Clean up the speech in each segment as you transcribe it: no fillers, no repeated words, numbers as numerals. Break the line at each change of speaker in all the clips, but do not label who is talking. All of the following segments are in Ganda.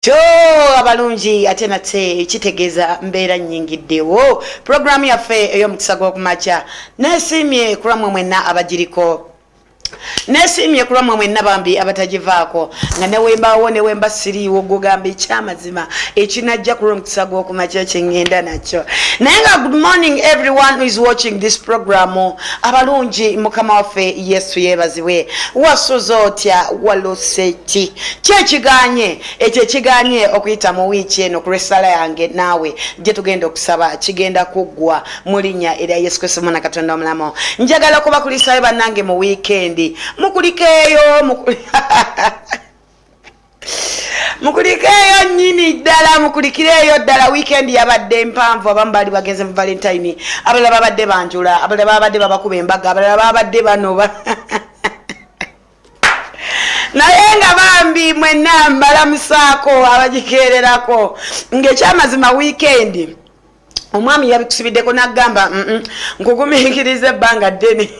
Cho abalungi ate nate kitegeza mbeera nnyingiddewo programu yaffe ey'omukisa gw'okumakya nesimye kulamwe mwenna abagiriko nesimye kulamwe mwenna bambi abatagivaako nga newemba siriiwo gugamba ekyamazima ekinajja ku lw'omukisa gw'okumakya kyengenda nakyo naye nga good morning everyone who is watching this program. Abalungi mukama waffe Yesu yeebazibwe. Wasuza otya walose ki kyekiganye ekyo ekiganye okuyita mu wiiki eno ku lw'essaala yange naawe gye tugenda okusaba kigenda kuggwa mu linnya erya Yesu Kristo mwana Katonda omulamu. Njagala okubakulisaayo bannange mu weekend mukulikeeyo mukulikeeyo nyini ddala mukulikireeyo ddala weekend yabadde mpanvu. Abamu baali bageze mu Valentine, abalala babadde banjula, abalala babadde babakuba embaga, abalala babadde banoba naye nga bambi mwenna mbalamusaako abagikeererako ng'ekyamazima weekend omwami yabikusibiddeko n'agamba nkugumiikiriza ebbanga ddene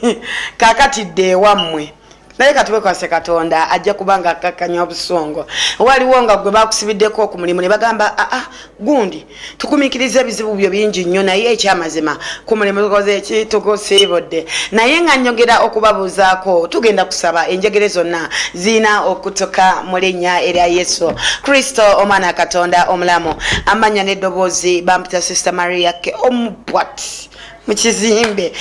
kakatidde ewammwe naye katube kwase Katonda ajja kubanga akakkanya obusongo. Waliwo nga gwe bakusibiddeko ku mulimu ne bagamba gundi tukumiikiriza ebizibu byo bingi nnyo naye ekyamazima ku mulimu tukoze eki tukusiibudde. Naye nga nnyongera okubabuuzaako tugenda kusaba enjegere zonna ziina okutoka mu linnya erya Yesu Kristo omwana Katonda omulamu. Amanya n'eddoboozi bampita Sister Maria ke omupwati mukizimbe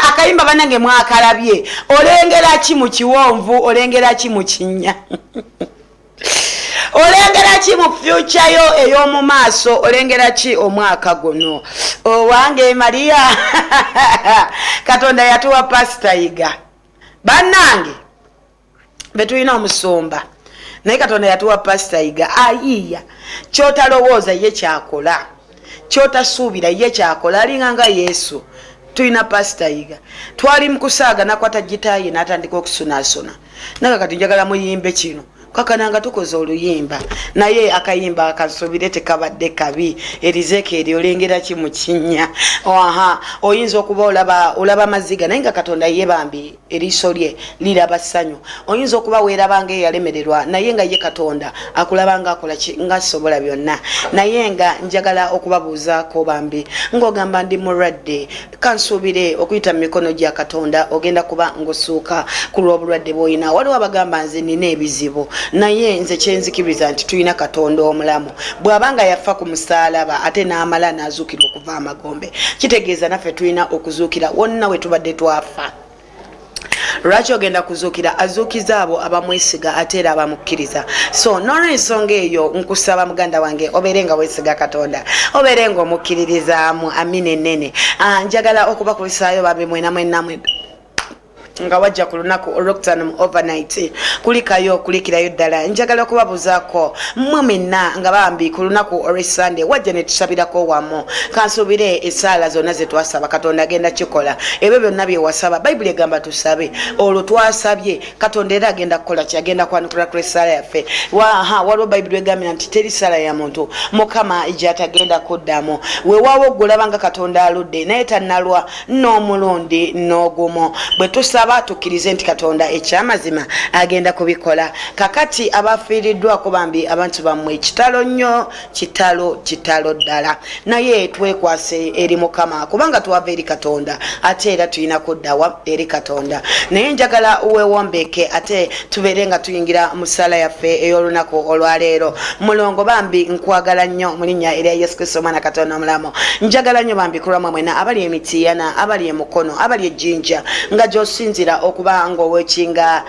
akayimba banange mwakalabye olengera ki mu kiwonvu olengera ki mu kinnya olengera ki mu future yo ey'omu maaso olengera ki omwaka guno owange Maria Katonda yatuwa Pastor Yiga bannange betulina omusumba naye Katonda yatuwa Pastor Yiga ayiya kyotalowooza ye kyakola kyotasuubira ye kyakola alinganga Yesu. Tulina Pastor Yiga twali mukusaaga nakwata gitaayi n'atandika okusunaasuna naga kati njagala muyimbe kino kakananga tukoze oluyimba naye akayimba akasubire tekabadde kabi erizekeeri olengera ki mu kinnya oyinza okuba olaba maziga naye nga Katonda ye bambi eriiso lye liraba ssanyu. Oyinza okuba weerabanga eyalemererwa naye nga ye Katonda akulabanga akola ki nga asobola byonna. Naye nga njagala okubabuuzaako bambi ng'ogamba ndi mulwadde kansuubire okuyita mu mikono gya Katonda ogenda kuba ng'osuuka ku lw'obulwadde bw'olina. Waliwo abagamba nze nina ebizibu naye nze kyenzikiriza nti tulina Katonda omulamu. Bw'abanga yafa ku musaalaba ate n'amala n'azuukira okuva amagombe kitegeeza naffe tulina okuzuukira wonna we tubadde twafa. Lwaki ogenda kuzuukira? Azuukiza abo abamwesiga ate era abamukkiriza. So n'olw'ensonga eyo nkusaba muganda wange obeere nga weesiga Katonda, obeere nga omukkiririzaamu. Amina ennene. Njagala okubakulisaayo bambi mwenna nga wajja ku lunaku olwokutaano overnight kulikirayo ddala. Njagala okubabuuzaako mmwe mwenna nga bambi ku lunaku olw'Sunday wajja ne tusabirako wamu. Kansuubire essaala zonna ze twasaba Katonda agenda kikola. Ebyo byonna bye wasaba Bayibuli egamba tusabe, olwo twasabye Katonda era agenda kukola ki? Agenda kwanukula ku essaala yaffe. Waliwo Bayibuli egambira nti teri ssala ya muntu Mukama gy'atagenda kuddamu. Weewaawo gulabanga Katonda aludde naye tannalwa n'omulundi n'ogumu. Bwe tusaba tukkirize nti Katonda ekyamazima agenda kubikola. Kakati abafiiriddwako bambi abantu bammwe kitalo nnyo, kitalo ddala. Naye twekwase eri Mukama kubanga twava eri Katonda ate era tulina kuddawa eri Katonda. Naye njagala weewombeeke ate tubeere nga tuyingira mu ssaala yaffe ey'olunaku olwaleero. Mulongo bambi nkwagala nnyo mu linnya erya Yesu Kristo omwana Katonda omulamu. Njagala nnyo bambi kulwamwe mwena abali emitiyana, abali emukono, abali ejjinja nga gy'osinzira okuba nga owekinga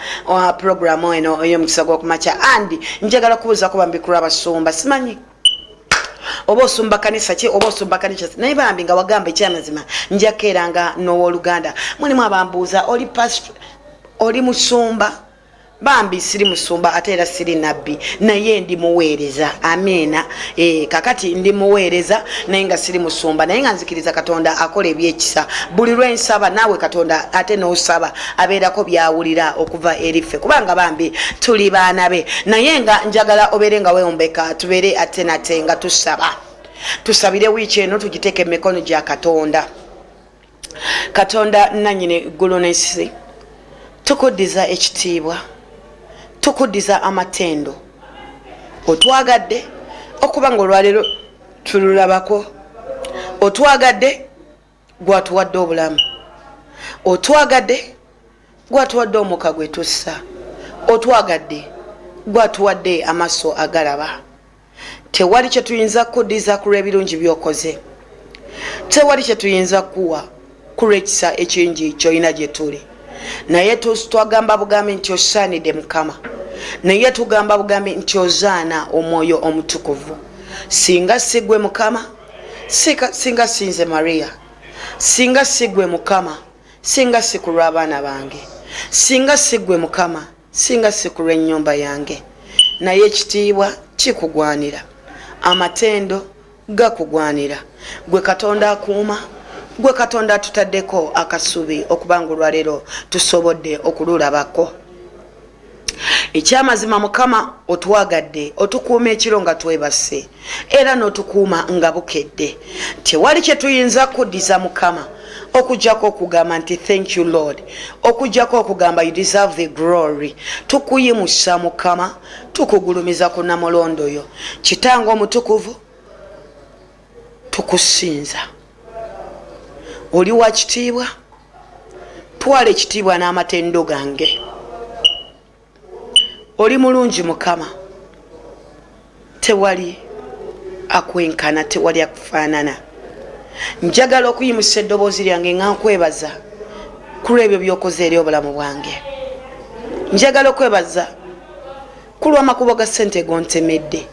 programu eno ey'omukisa gw'okumakya. Andi njagala kubuuzaako bambi kulwa abasumba simanyi oba osumba kanisa ki oba osumba kanisa naye bambi nga wagamba ekyamazima njakeeranga n'owooluganda. Mulimu abambuuza oli pastor oli musumba bambi siri musumba ate era siri nabbi naye ndi muweereza. Amina. Kakati ndi muweereza naye nga siri musumba naye nga nzikiriza Katonda akola ebyekisa. Buli lwensaba naawe Katonda ate n'osaba abeerako byawulira okuva eriffe kubanga bambi tuli baana be. Naye nga njagala obeere nga weewombeka tubeere ate nate nga tusabire wiiki eno tugiteeke mu mikono gya Katonda. Katonda nannyini eggulu n'ensi tukuddiza ekitiibwa tukuddiza amatendo otwagadde okuba nga olwaleero tululabako, otwagadde gwatuwadde obulamu, otwagadde gwatuwadde omuka gwe tussa, otwagadde gwatuwadde amaaso agalaba. Tewali kye tuyinza kuddiza ku lw'ebirungi by'okoze, tewali kye tuyinza kuwa ku lw'ekisa ekingi ky'olina gye tuli. Naye twagamba bugambi nti osaanidde Mukama, naye tugamba bugambi nti ozaana Omwoyo Omutukuvu. Singa sigwe Mukama, singa sinze Maria, singa sigwe Mukama, singa sikulwa abaana bange, singa sigwe Mukama, singa sikulwa ennyumba yange. Naye ekitiibwa kikugwanira, amatendo gakugwanira, gwe Katonda akuuma, gwe Katonda atutaddeko akasubi okubanga olwaleero tusobodde okululabako. Ekyamazima Mukama otwagadde, otukuuma ekiro nga twebase era n'otukuuma nga bukedde. Tewali kye tuyinza kuddiza Mukama okujjako okugamba nti thank you Lord, okujjako okugamba you deserve the glory. Tukuyimusa Mukama, tukugulumiza ku Namulondo yo. Kitange omutukuvu, tukusinza. Oli wa kitiibwa, twala ekitiibwa n'amatendo gange. Oli mulungi Mukama, tewali akwenkana, tewali akufaanana. Njagala okuyimusa eddoboozi lyange nga nkwebaza ku lw'ebyo by'okoze eri obulamu bwange. Njagala okwebaza ku lw'amakubo ga ssente gontemedde.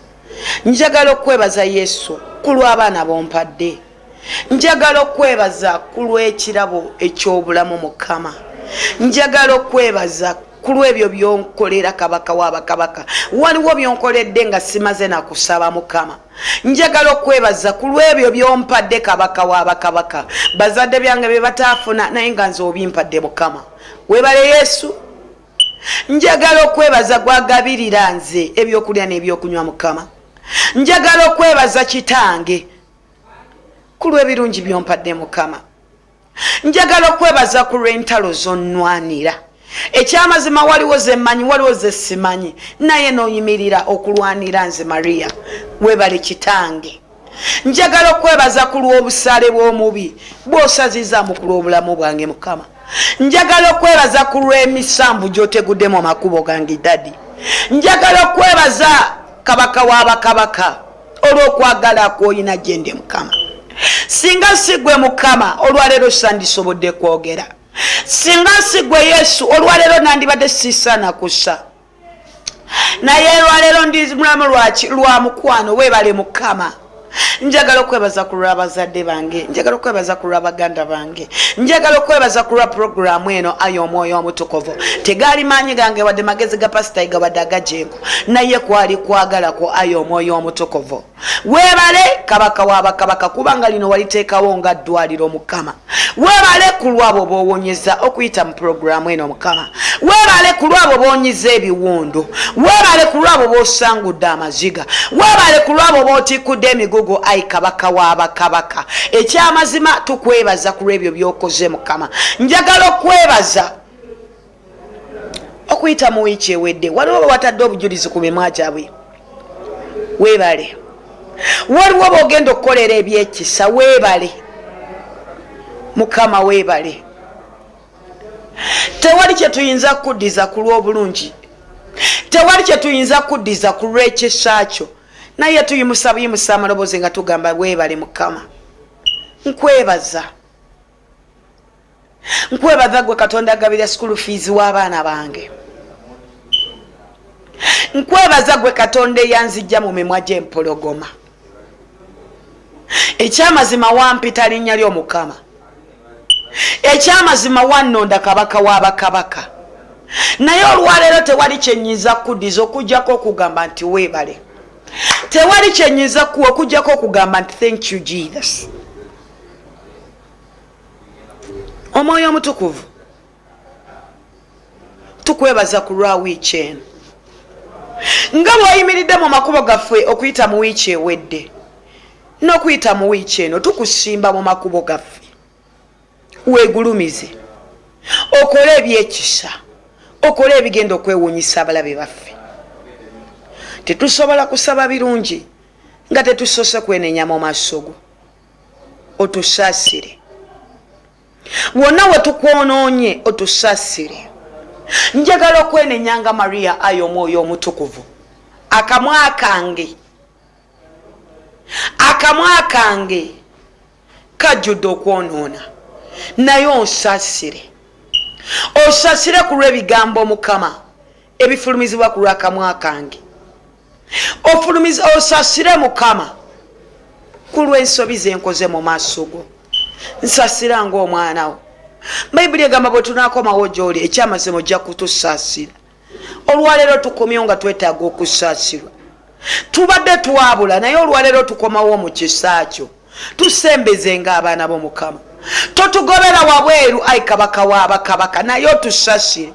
Njagala okwebaza Yesu ku lw'abaana bompadde. Njagala okwebaza ku lw'ekirabo eky'obulamu Mukama. Njagala okwebaza ku lw'ebyo byonkolera Kabaka w'abakabaka. Waliwo byonkoledde nga simaze na kusaba Mukama. Njagala okwebaza ku lw'ebyo byompadde Kabaka w'abakabaka. Bazadde byange bye bataafuna naye nga nze obimpadde Mukama. Weebale Yesu. Njagala okwebaza gwagabirira nze ebyokulya n'ebyokunywa Mukama. Njagala okwebaza Kitange ku lw'ebirungi byompadde Mukama. Njagala okwebaza ku lw'entalo zonnwanira. Ekyamazima waliwo ze mmanyi, waliwo ze simanyi, naye n'oyimirira okulwanira nze Maria. Weebale Kitange. Njagala okwebaza ku lw'obusaale bw'omubi bw'osaziza mu kulw'obulamu bwange Mukama. Njagala okwebaza ku lw'emisambu gy'otegudde mu makubo gange Dadi. Njagala okwebaza Kabaka w'abakabaka olw'okwagala kw'olina gye ndi Mukama. Singa sigwe Mukama, olwaleero sandisobodde kwogera. Singa sigwe Yesu, olwaleero nandibadde sisaana kussa. Naye olwaleero ndi mulamu lwa mukwano. Weebale Mukama. Njagala okwebaza ku lw'abazadde bange, njagala okwebaza ku lw'abaganda bange, njagala okwebaza ku lwa programu eno Ayi Omwoyo Omutukuvu. Tegaali maanyi gange wadde magezi ga pasita wadde agajengo, naye kwali kwagala ku Ayi Omwoyo Omutukuvu. Weebale Kabaka w'abakabaka kubanga lino waliteekawo nga ddwaliro Mukama. Weebale ku lwabo b'owonyeza okuyita mu programu eno Mukama. Weebale ku lwabo b'onyiza ebiwundu. Weebale ku lwabo b'osangudde amaziga. Weebale ku lwabo b'otikkudde emigugu Ayi Kabaka w'abakabaka. Ekyamazima tukwebaza ku lw'ebyo by'okoze Mukama. Njagala okwebaza okuyita mu wiiki ewedde. Waliwo watadde obujulizi ku mimwa gyabwe. Weebale. Waliwo b'ogenda okukolera ebyekisa. Weebale Mukama, weebale. Tewali kye tuyinza kuddiza ku lw'obulungi, tewali kye tuyinza kuddiza ku lw'ekisa kyo, naye tuyimusa amaloboozi nga tugamba weebale Mukama. Nkwebaza gwe Katonda agabira school fees w'abaana bange. Nkwebaza gwe Katonda eyanzijja mu mimwa gy'empologoma. Ekyamazima wampita linnya lyo Mukama. Ekyamazima wannonda Kabaka w'abakabaka. Naye olwaleero tewali kyenyiza kuddiza okujjako okugamba nti weebale. Tewali kyenyiza kuwa okujjako okugamba nti thank you Jesus. Omwoyo Omutukuvu, tukwebaza ku lwa wiiki eno. Nga bw'oyimiridde mu makubo gaffe okuyita mu wiiki ewedde n'okuyita mu wiiki eno, tukusimba mu makubo gaffe. Weegulumize, okole ebyekisa, okole ebigenda okwewuunyisa abalabe baffe. tetusobola kusaba birungi nga tetusose kwenenya mu maaso go. Otusaasire wonna we tukwonoonye, otusaasire. Njagala okwenenya nga Maria ayo omwoyo omutukuvu. Akamwa kange kajjudde okwonoona, naye onsaasire. Osaasire ku lw'ebigambo Mukama ebifulumizibwa ku lw'akamwa kange. Osaasire Mukama ku lw'ensobi ze nkoze mu maaso go. Nsaasira ng'omwana wo. Bayibuli egamba bwe tunaakomawo gy'oli ekyamazima ojja kutusaasira. Olwaleero tukomyewo nga twetaaga okusaasirwa. Tubadde twabula naye olwaleero tukomawo mu kisa kyo. Tusembeze ng'abaana b'Omukama. Totugobera wabweru ayi kabaka w'abakabaka, naye otusaasire.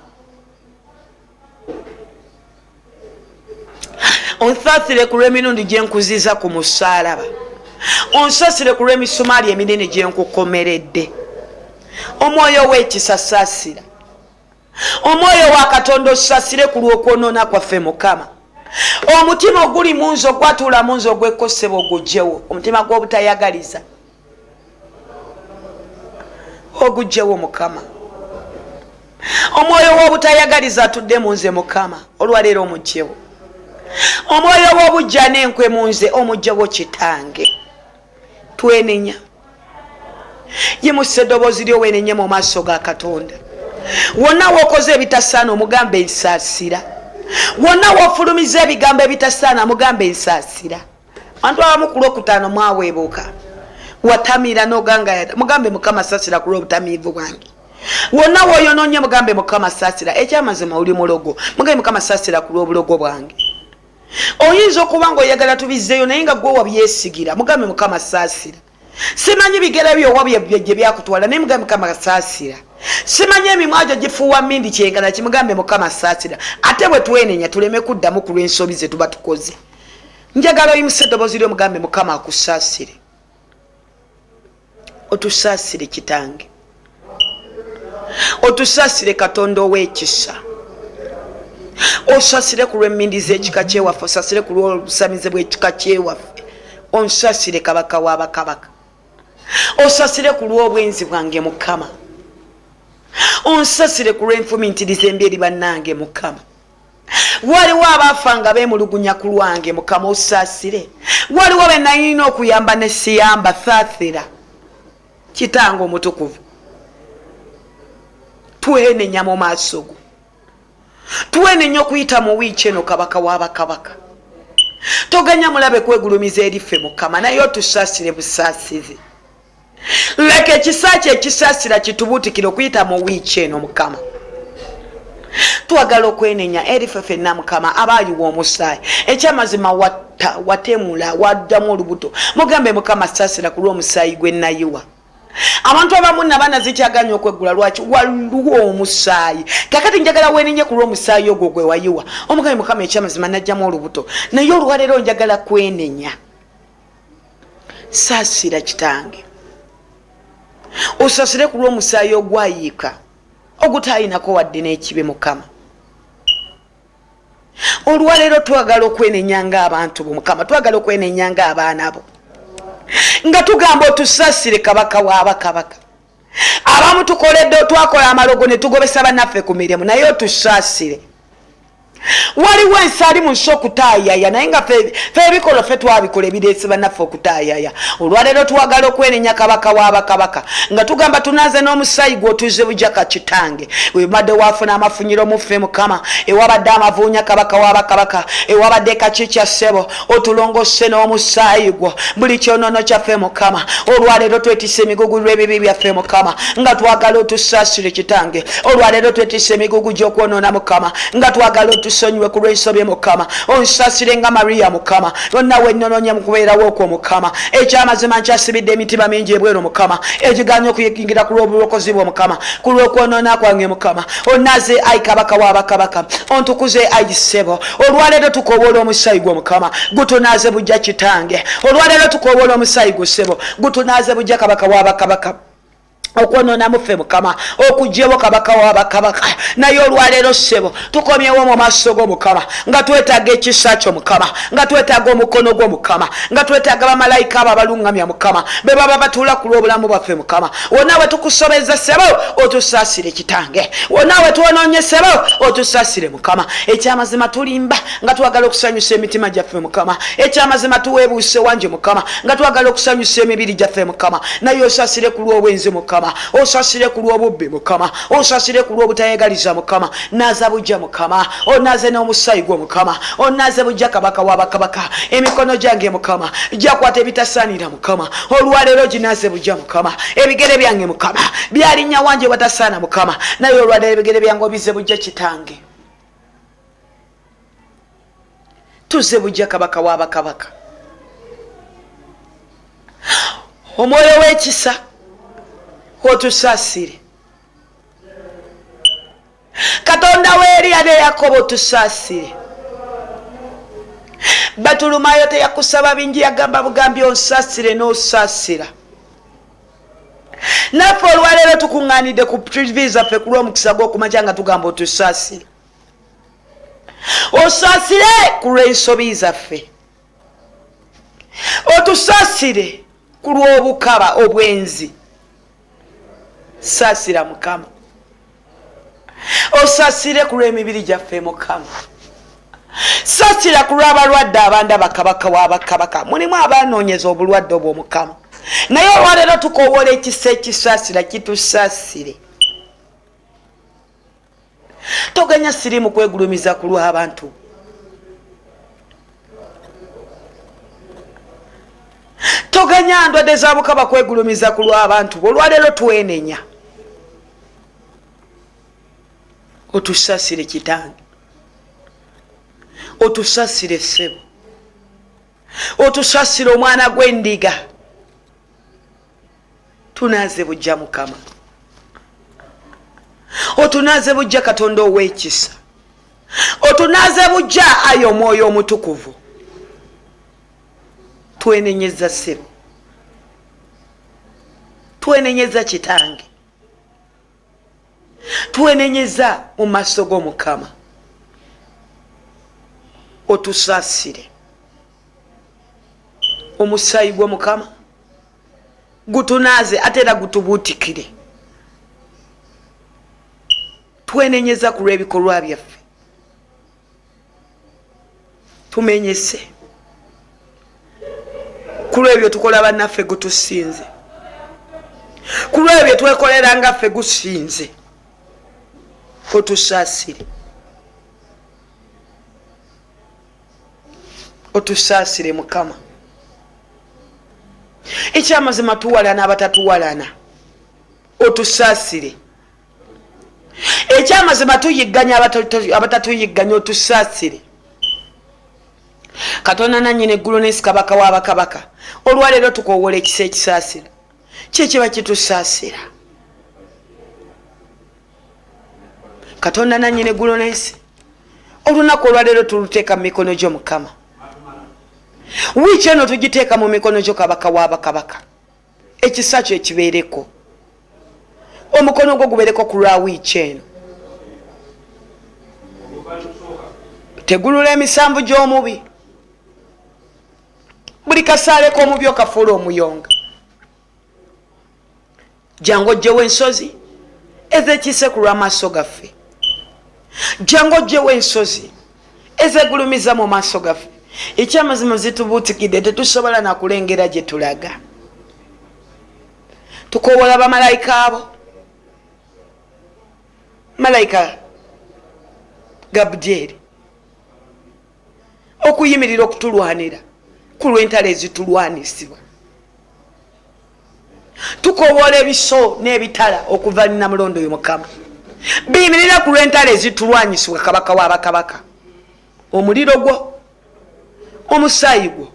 Onsaasire ku lw'emirundi gye nkuziza ku musaalaba. Onsaasire ku lw'emisumaali eminene gye nkukomeredde. Omwoyo w'ekisa saasira. Omwoyo wa Katonda osaasire ku lw'okwonoona kwaffe Mukama. Omutima oguli mu nze ogwatuula mu nze ogwekosebwa ogugjewo. Omutima gw'obutayagaliza ogugjewo Mukama. Omwoyo w'obutayagaliza atudde mu nze Mukama, olwaleero omugjewo. Omwoyo w'obujja n'enkwe mu nze omugjewo Kitange. Twenenya. Yimusa eddoboozi lyo weenenye mu maaso ga Katonda. Wonna w'okoze ebitasaana omugambe nsaasira. Wonna w'ofulumiza ebigambo ebitasaana mugambe nsaasira. Abantu abamu ku Lwokutaano mwaweebuuka watamira n'ogangayada mugambe Mukama saasira ku lw'obutamiivu bwange. Wonna w'oyonoonye mugambe Mukama saasira. Ekyamazima oli mulogo mugambe Mukama saasira ku lw'obulogo bwange. Oyinza okuba ng'oyagala tubizzeeyo naye nga gwe wabyeesigira mugambe Mukama saasira. Simanyi bigere byo wabye gye byakutwala naye mugambe Mukama saasira. Simanyi emimwa gyo gifuuwa mmindi kyenkana kimugambe Mukama saasira. Ate bwe twenenya tuleme kuddamu ku lw'ensobi ze tuba tukoze. Njagala oyimusa eddoboozi lyo mugambe Mukama akusaasire. Otusaasire Kitange. Otusaasire Katonda ow'ekisa. Osaasire ku lw'emmindi z'ekika kyewaffe. Osaasire ku lw'obusamize bw'ekika kyewaffe. Onsaasire Kabaka w'abakabaka. Osaasire ku lw'obwenzi bwange Mukama. Onsaasire ku lw'enfumiitiriza embi eri bannange Mukama. Waliwo abaafanga beemulugunya ku lwange Mukama osaasire. Waliwo be nalina okuyamba ne siyamba, saasira. Kitange omutukuvu. Twenenya mu maaso go. Twenenya okuyita mu wiiki eno Kabaka w'abakabaka. Toganya mulabe kwegulumiza eriffe Mukama naye otusaasire busaasizi. Leka ekisa kye ekisaasira kitubuutikire okuyita mu wiiki eno Mukama. Twagala okwenenya eriffe ffenna Mukama abaayiwa omusaayi. Ekyamazima watemula waddamu olubuto. Mugambe Mukama saasira ku lw'omusaayi gwe nayiwa. Abantu abamu nabana zikyaganya okweggula lwaki waliwo omusaayi. Kakati njagala weenenye ku lw'omusaayi ogwo gwe wayiwa. Omugambe Mukama ekyamazima najjamu olubuto. Naye olwaleero njagala kwenenya. Saasira Kitange. Osaasire ku lw'omusaayi ogwayiika ogutaayinako wadde n'ekibi Mukama. Olwaleero twagala okwenenya ng'abantu bo Mukama. Twagala okwenenya ng'abaana bo. Nga tugamba otusaasire Kabaka w'abakabaka. Abamu tukoledde twakola amalogo ne tugobesa bannaffe ku mirimu naye otusaasire. Waliwo ensaali mu nsi okutaayaya naye nga ffe ebikolo ffe twabikola ebireese bannaffe okutaayaya. Olwaleero twagala okwenenya Kabaka w'abakabaka nga tugamba tunaaze n'omusaayi gw'otuze bujjaka Kitange. Webadde waafuna amafunyiro mu ffe Mukama, ewabadde amavuunya Kabaka w'abakabaka, ewabadde kakiikya ssebo, otulongose n'omusaayi gwo buli kyonono kyaffe Mukama. Olwaleero twetisse emigugu lw'ebibi byaffe Mukama nga twagala otusaasire Kitange. Olwaleero twetisse emigugu gy'okwonoona Mukama nga twagala otusonyiwe ku lw'ensobi Mukama. Onsaasire nga Maria Mukama. Yonna wennononya mu kubeerawo okwo Mukama. Ekyamazima nkyasibidde emitima mingi ebweru Mukama egiganya okuyingira ku lw'obulokozi bwo Mukama, ku lw'okwonoona kwange Mukama. Onaaze ayi Kabaka w'abakabaka, ontukuze ayi ssebo. Olwaleero tukoowola omusaayi gwo Mukama gutunaaze bujja Kitange. Olwaleero tukoowola omusaayi gwo ssebo gutunaaze bujja Kabaka w'abakabaka. okwonona mufe mukama okujjewo kabaka wabakabaka naye olwaleero ssebo tukomyewo mu maaso go mukama nga twetaaga ekisa kyo mukama nga twetaaga omukono gwo mukama nga twetaaga bamalayika abo abaluŋŋamya mukama be baba batuula ku lw'obulamu bwaffe mukama wonna we tukusobeza ssebo otusaasire kitange wonna we twonoonye ssebo otusaasire mukama ekyamazima tulimba nga twagala okusanyusa emitima gyaffe mukama ekyamazima tuweebuuse wanje mukama nga twagala okusanyusa emibiri gyaffe mukama naye osaasire ku lw'obwenzi mukama osasire ku lw'obubbi mukama osasire ku lw'obutayegaliza mukama naza bujja mukama onaze n'omusaayi gwo mukama onaze bujja kabaka wabakabaka emikono gyange mukama gyakwata ebitasaanira mukama olwaleero ginaze bujja mukama ebigere byange mukama byalinnya wanje watasaana mukama naye olwaleero ebigere byange obize bujja kitange tuze bujja kabaka wabakabaka omwoyo w'ekisa otusaasire katonda w'Eriya ne Yakobo otusaasire batulumayo teyakusaba bingi yagamba bugambi onsaasire n'osaasira naffe olwaleero tukuŋŋaanidde ku TV zaffe ku lw'omukisa gw'okumakya nga tugamba otusaasire osaasire ku lw'ensobi zaffe otusaasire ku lw'obukaba obwenzi saasira mukama osaasire ku lw'emibiri gyaffe mukama saasira ku lw'abalwadde abanda bakabaka wabakabaka mulimu abanoonyeza obulwadde obwo mukama naye olwaleero tukowoola ekisa ekisaasira kitusaasire toganya sirimu kwegulumiza ku lw'abantu toganya ndwadde za bukaba kwegulumiza ku lw'abantu olwaleero twenenya otusaasire kitange otusaasire ssebo otusaasire omwana gw'endiga tunaaze bujja mukama otunaaze bujja katonda ow'ekisa otunaaze bujja ayo omwoyo omutukuvu twenenyeza ssebo twenenyeza kitange twenenyeza mu maaso g'omukama otusaasire omusaayi gw'omukama gutunaaze ate era gutubuutikire twenenyeza ku lw'ebikolwa byaffe tumenyese ku lw'ebyo tukola bannaffe gutusinze ku lw'ebyo twekolera nga ffe gusinze otusaasire otusaasire mukama ekyamazima tuwalana abatatuwalana otusaasire ekyamazima tuyigganya abatatuyigganya otusaasire katonda nannyini eggulu n'ensi kabaka wabakabaka olwaleero tukowoola ekisa ekisaasira kyekiba kitusaasira katonda nannyini eggulu n'ensi olunaku olwaleero tuluteeka mu mikono gyo mukama wiiki eno tugiteeka mu mikono gyo kabaka wabakabaka ekisa kyo ekibeereko omukono gwo gubeereko ku lwa wiiki eno tegulula emisanvu gy'omubi buli kasaale k'omubi okafuula omuyonga jangu ojjewo ensozi ezekise ku lw'amaaso gaffe jangu ojjewo ensozi ezegulumiza mu maaso gaffe ekyamazima zitubuutikidde tetusobola nakulengera gye tulaga tukowoola bamalayika abo malayika Gabudyeri okuyimirira okutulwanira ku lw'entalo ezitulwanisibwa tukowoola ebiso n'ebitala okuva nnamulondo oyo mukama biyimirira ku lw'entalo ezitulwanyisibwa kabaka wabakabaka omuliro gwo omusaayi gwo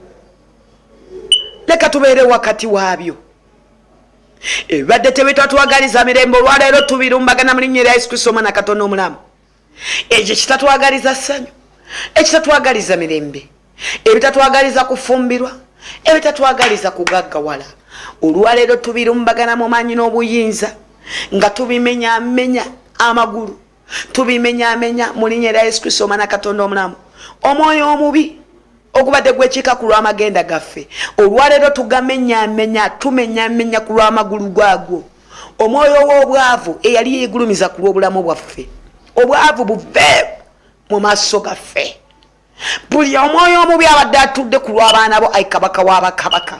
leka tubeere wakati waabyo ebibadde tebitatwagaliza mirembe olwaleero tubirumbagana mu linnya erya Yesu Kristo omwana Katonda omulamu ekyo kitatwagaliza ssanyu ekitatwagaliza mirembe ebitatwagaliza kufumbirwa ebitatwagaliza kugaggawala olwaleero tubirumbagana mu maanyi n'obuyinza nga tubimenyamenya amagulu tubimenyamenya mu linnya lya Yesu Kristo Omwana Katonda omulamu. Omwoyo omubi ogubadde gwekiika ku lw'amagenda gaffe olwaleero tugamenyamenya tumenyamenya ku lw'amagulu gaagwo. Omwoyo w'obwavu eyali yeegulumiza ku lw'obulamu bwaffe obwavu buve mu maaso gaffe. Buli omwoyo omubi abadde atudde ku lw'abaana bo ayi kabaka w'abakabaka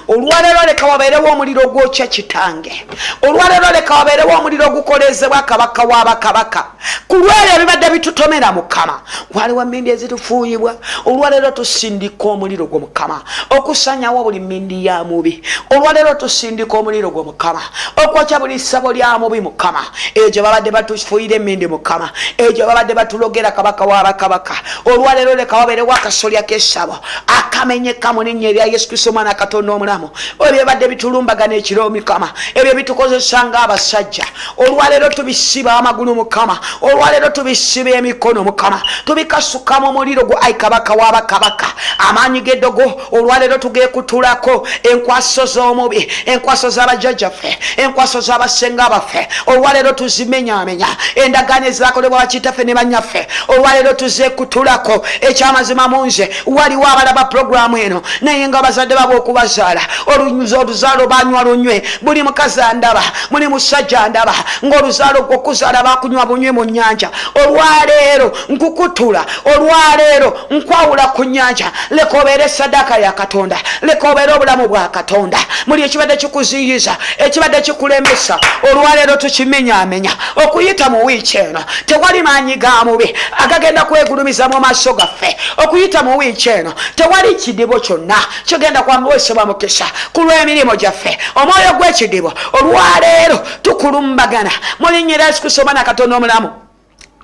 olwaleero leka wabeerewo omuliro gwokya kitange. Olwaleero leka wabeerewo omuliro gukolezebwa kabaka w'abakabaka ku lw'ebyo ebibadde bitutomera Mukama. Waliwo mmindi ezitufuuyibwa olwaleero tusindika omuliro gwo Mukama okusanyawo buli mmindi ya mubi. Olwaleero tusindika omuliro gwo Mukama okwokya buli ssabo lya mubi Mukama. Egyo babadde batufuuyira emmindi Mukama, egyo babadde batulogera kabaka w'abakabaka. Olwaleero leka wabeerewo akasolya k'essabo akamenyeka mu linnya erya Yesu Kristo Omwana Katonda omulamu. Ebyo badde bitulumbagana ekiro Mukama, ebyo bitukozesa ng'abasajja. Olwaleero tubisiba amagulu Mukama, olwaleero tubisiba emikono Mukama, tubikasuka mu muliro gwo ayi kabaka w'abakabaka. Amaanyi g'eddogo olwaleero tugeekutulako enkwaso z'omubi, enkwaso z'abajjajjaffe, enkwaso z'abasenga baffe. Olwaleero tuzimenyamenya endagaano ezaakolebwa bakitaffe ne bannyaffe. Olwaleero tuzeekutulako ekyamazima mu nze. Waliwo abalaba puroguramu eno naye nga abazadde babo okubazaala oluzaalo banywa lunywe. Buli mukazi andaba, buli musajja andaba ng'oluzaalo gwokuzaala bakunywa bunywe mu nnyanja. Olwaleero nkukutula, olwaleero nkwawula ku nnyanja. Leka obeere saddaaka ya Katonda, leka obeere obulamu bwa Katonda. Muli ekibadde kikuziyiza, ekibadde kikulemesa, olwaleero tukimenyamenya. Okuyita mu wiiki eno tewali maanyi ga mubi agagenda kwegulumiza mu maaso gaffe. Okuyita mu wiiki eno tewali kidibo kyonna kigenda kwambuweesebwa mukisa ku lw'emirimu gyaffe. Omwoyo gw'ekidibo olwaleero tukulumbagana mu linnya lya Yesu Kristo Omwana Katonda omulamu.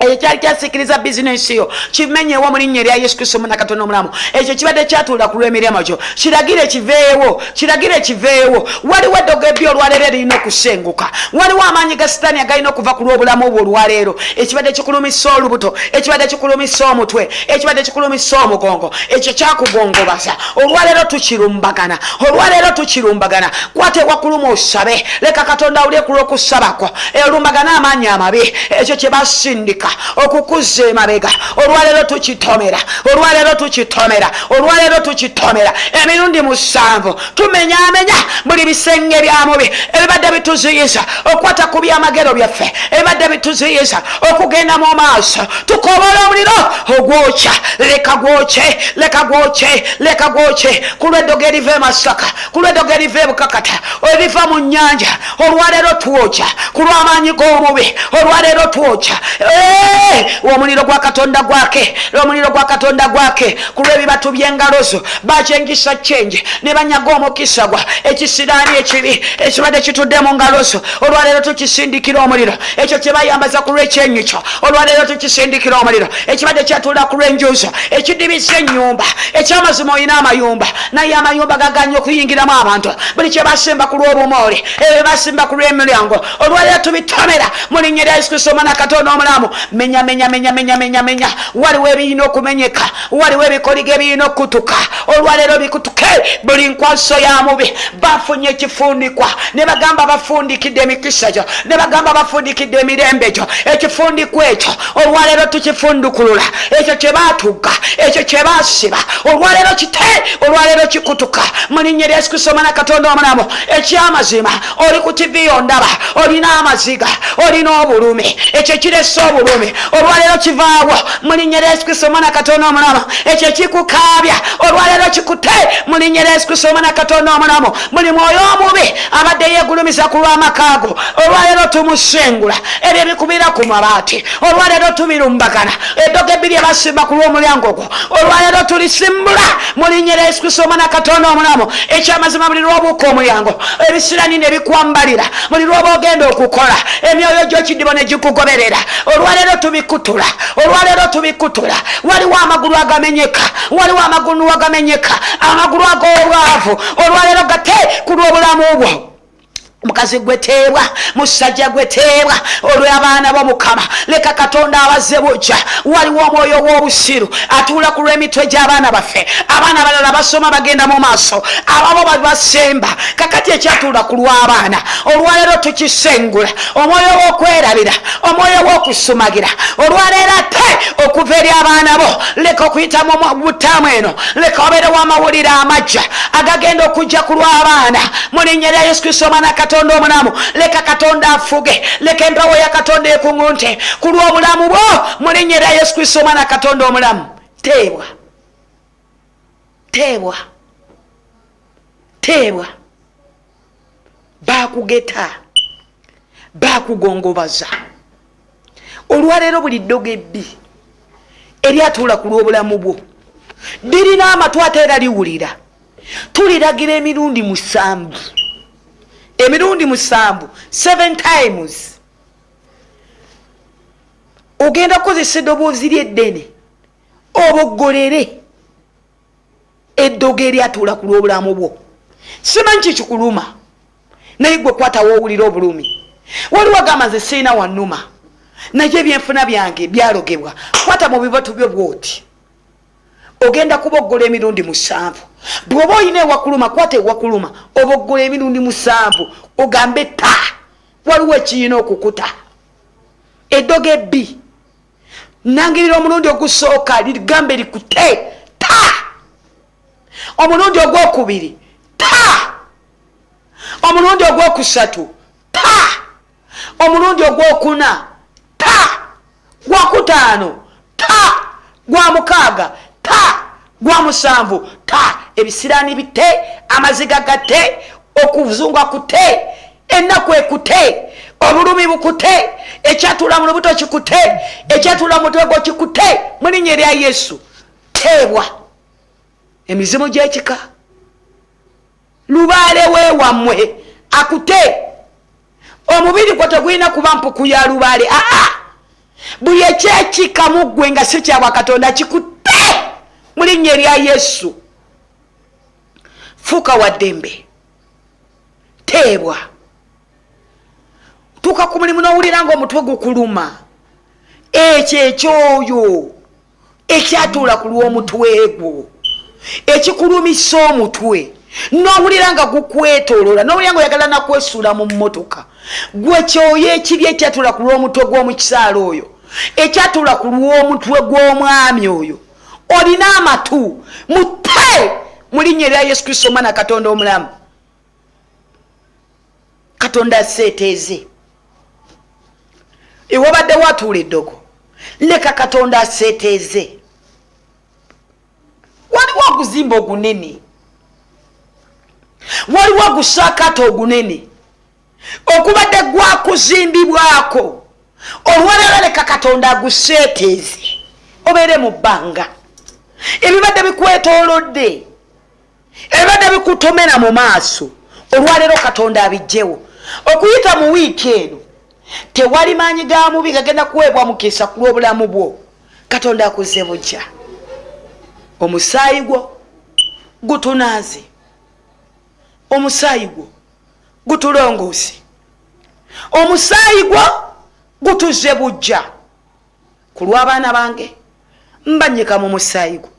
Ekyo kyali kyasikiriza bizinensi yo kimenyewo mu linnya erya Yesu Kristo Omwana Katonda omulamu. Ekyo kibadde kyatuula ku lw'emirimu gyo kiragire kiveewo, kiragire kiveewo. Waliwo eddogo ebbi olwaleero erina okusenguka, waliwo amaanyi ga sitaani agalina okuva ku lw'obulamu bwo olwaleero. Ekibadde kikulumisa olubuto, ekibadde kikulumisa omutwe, ekibadde kikulumisa omugongo, ekyo kyakugongobaza. Olwaleero tukirumbagana, olwaleero tukirumbagana. Kwate wakuluma osabe, leka Katonda awulire ku lw'okusabako. Olumbagana amaanyi amabi, ekyo kye basindika okukuzza emabega. Olwaleero tukitomera, olwaleero tukitomera, olwaleero tukitomera. Emirundi 7 tumenyamenya buli bisenge bya mubi ebibadde bituziyiza okwata ku byamagero byaffe, ebibadde bituziyiza okugenda mu maaso. Tukobola omuliro ogwokya, leka gwokye, leka gwokye, leka gwokye ku lw'eddogo eriva e Masaka, ku lw'eddogo eriva e Bukakata, eriva mu nnyanja. Olwaleero twokya ku lw'amaanyi g'omubi, olwaleero twokya omuliro gwa Katonda gwake, omuliro gwa Katonda gwake ku lw'ebibatu by'engalo zo bakyengisa kyenje ne banyaga omukisa gwa ekisiraani ekibi ekibadde kitudde mu ngalo zo. Olwaleero tukisindikira omuliro, ekyo kye bayambaza ku lw'ekyenyi kyo. Olwaleero tukisindikira omuliro, ekibadde kyatuula ku lw'enjuzo ekidibisa ennyumba. Ekyamazima olina amayumba naye amayumba gaganye okuyingiramu abantu. Buli kye basimba ku lw'obumooli, ebyo basimba ku lw'emiryango, olwaleero tubitomera mu linnya lya Yesu Kristo Omwana Katonda omulamu. Menya menya menya menya menya menya. Waliwo ebirina okumenyeka, waliwo ebikoligo ebirina okutuka. Olwaleero bikutuke buli nkwaso ya mubi. Bafunye ekifundikwa ne bagamba bafundikidde emikisa gyo, ne bagamba bafundikidde emirembe gyo. Ekifundikwa ekyo olwaleero tukifundukulula. Ekyo kye baatugga, ekyo kye baasiba, olwaleero kite, olwaleero kikutuka mu linnya lya Yesu Kristo Omwana Katonda omulamu. Ekyamazima oli ku TV ondaba, olina amaziga, olina obulumi, ekyo kiresa obulumi, olwaleero kivaawo mu linnya lya Yesu Kristo Omwana Katonda omulamu. Ekyo kikukaabya, olwaleero kikute mu linnya lya Yesu Kristo Omwana Katonda omulamu. Buli mwoyo omubi abadde yeegulumiza ku lw'amakaago, olwaleero tumusengula. Ebyo bikubira ku mabaati, olwaleero tubirumbagana. Eddogo ebbiri ebasimba ku lw'omulyango gwo, olwaleero tulisimbula mu linnya lya Yesu Kristo Omwana Katonda omulamu. Ekyamazima buli lw'obuuka omulyango, ebisirani ne bikwambalira, buli lw'oba ogenda okukola, emyoyo gy'ekidibo ne gikugoberera, olwaleero tubikutula, olwaleero tubikutula. Waliwo amagulu agamenyeka, waliwo amagulu agamenyeka, amagulu ag'obwavu, olwaleero gate ku lw'obulamu bwo. mukazi gweteebwa musajja gweteebwa olw'abaana b'omukama leka katonda abaze bujja waliwo omwoyo w'obusiru atuula ku lw'emitwe gy'abaana baffe abaana balala basoma bagenda mu maaso ababo basemba kakati ekyatuula ku lw'abaana olwaleero tukisengula omwoyo w'okwerabira omwoyo w'okusumagira olwaleero ate okuva eri abaana bo leka okuyita mu butamu eno leka obeere w'amawulire amajja agagenda okujja ku lw'abaana mu linnya lya Yesu Kristo omwana katonda omunamu leka katonda afuge leka empewo ya katonda ekuŋunte ku lw'obulamu bwo mu linnya lya Yesu Kristo omwana katonda omulamu teebwa teebwa teebwa bakugeta bakugongobaza olwaleero buli ddogo ebbi eryatuula ku lw'obulamu bwo lirina amatu ate era liwulira tuliragira emirundi 7 emirundi 7 times ogenda kukozesa eddoboozi lyeddene oboggolere eddogo eryatuula ku lw'obulamu bwo simanyi kikikuluma naye gwe kwatawo owulira obulumi waliwo agamba nze sirina wannuma naye ebyenfuna byange byalogebwa kwata mu bibatu byo bwoti ogenda kuboggola emirundi 7 bw'oba olina ewakuluma kwata ewakuluma oboggola emirundi 7 ogambe ta waliwo ekiyina okukuta eddogo ebbi nangirira omulundi ogusooka ligambe likute ta omulundi ogwokubiri ta omulundi ogwokusatu ta omulundi ogwokuna ta gwakutaano ta gwamukaaga ta gwamusanvu ta ebisiraani bite amaziga gate okuzungwa kute ennaku ekute obulumi bukute ekyatuula mu lubuto kikute ekyatuula mu mutwe gwo kikute mu linnya erya Yesu teebwa emizimu gy'ekika lubaale weewammwe akute omubiri gwo tegulina kuba mpuku ya lubaale buli ekyekika mu ggwe nga si kyabwa katonda kikute mu linnya erya Yesu fuuka wa ddembe teebwa tuuka ku mulimu n'owulira ng'omutwe gukuluma ekyoyo ekyatuula ku lw'omutwe gwo ekikulumisa omutwe n'owulira nga gukwetoolola n'owulira ng'oyagala nakwesuula mu mmotoka gwe kyoyo ekiri ekyatuula ku lw'omutwe gw'omukisaala oyo ekyatuula ku lw'omutwe gw'omwami oyo olina amatu mute mu linnya erya Yesu Kristo omwana katonda omulamu katonda aseeteeze ewabadde watuula eddogo leka katonda aseeteeze waliwo oguzimba ogunene waliwo ogusakata ogunene okubadde gwakuzimbibwako olwaleero leka katonda aguseeteeze obeere mu bbanga ebibadde bikwetoolodde ebibadde bikutomera mu maaso olwaleero katonda abijjewo okuyita mu wiiki eno tewali maanyi ga mubi gagenda kuweebwa mukisa ku lw'obulamu bwo katonda akuzze bujja omusaayi gwo gutunaaze omusaayi gwo gutulongoose omusaayi gwo gutuzze bujja ku lw'abaana bange mbanyika mu musaayi gwo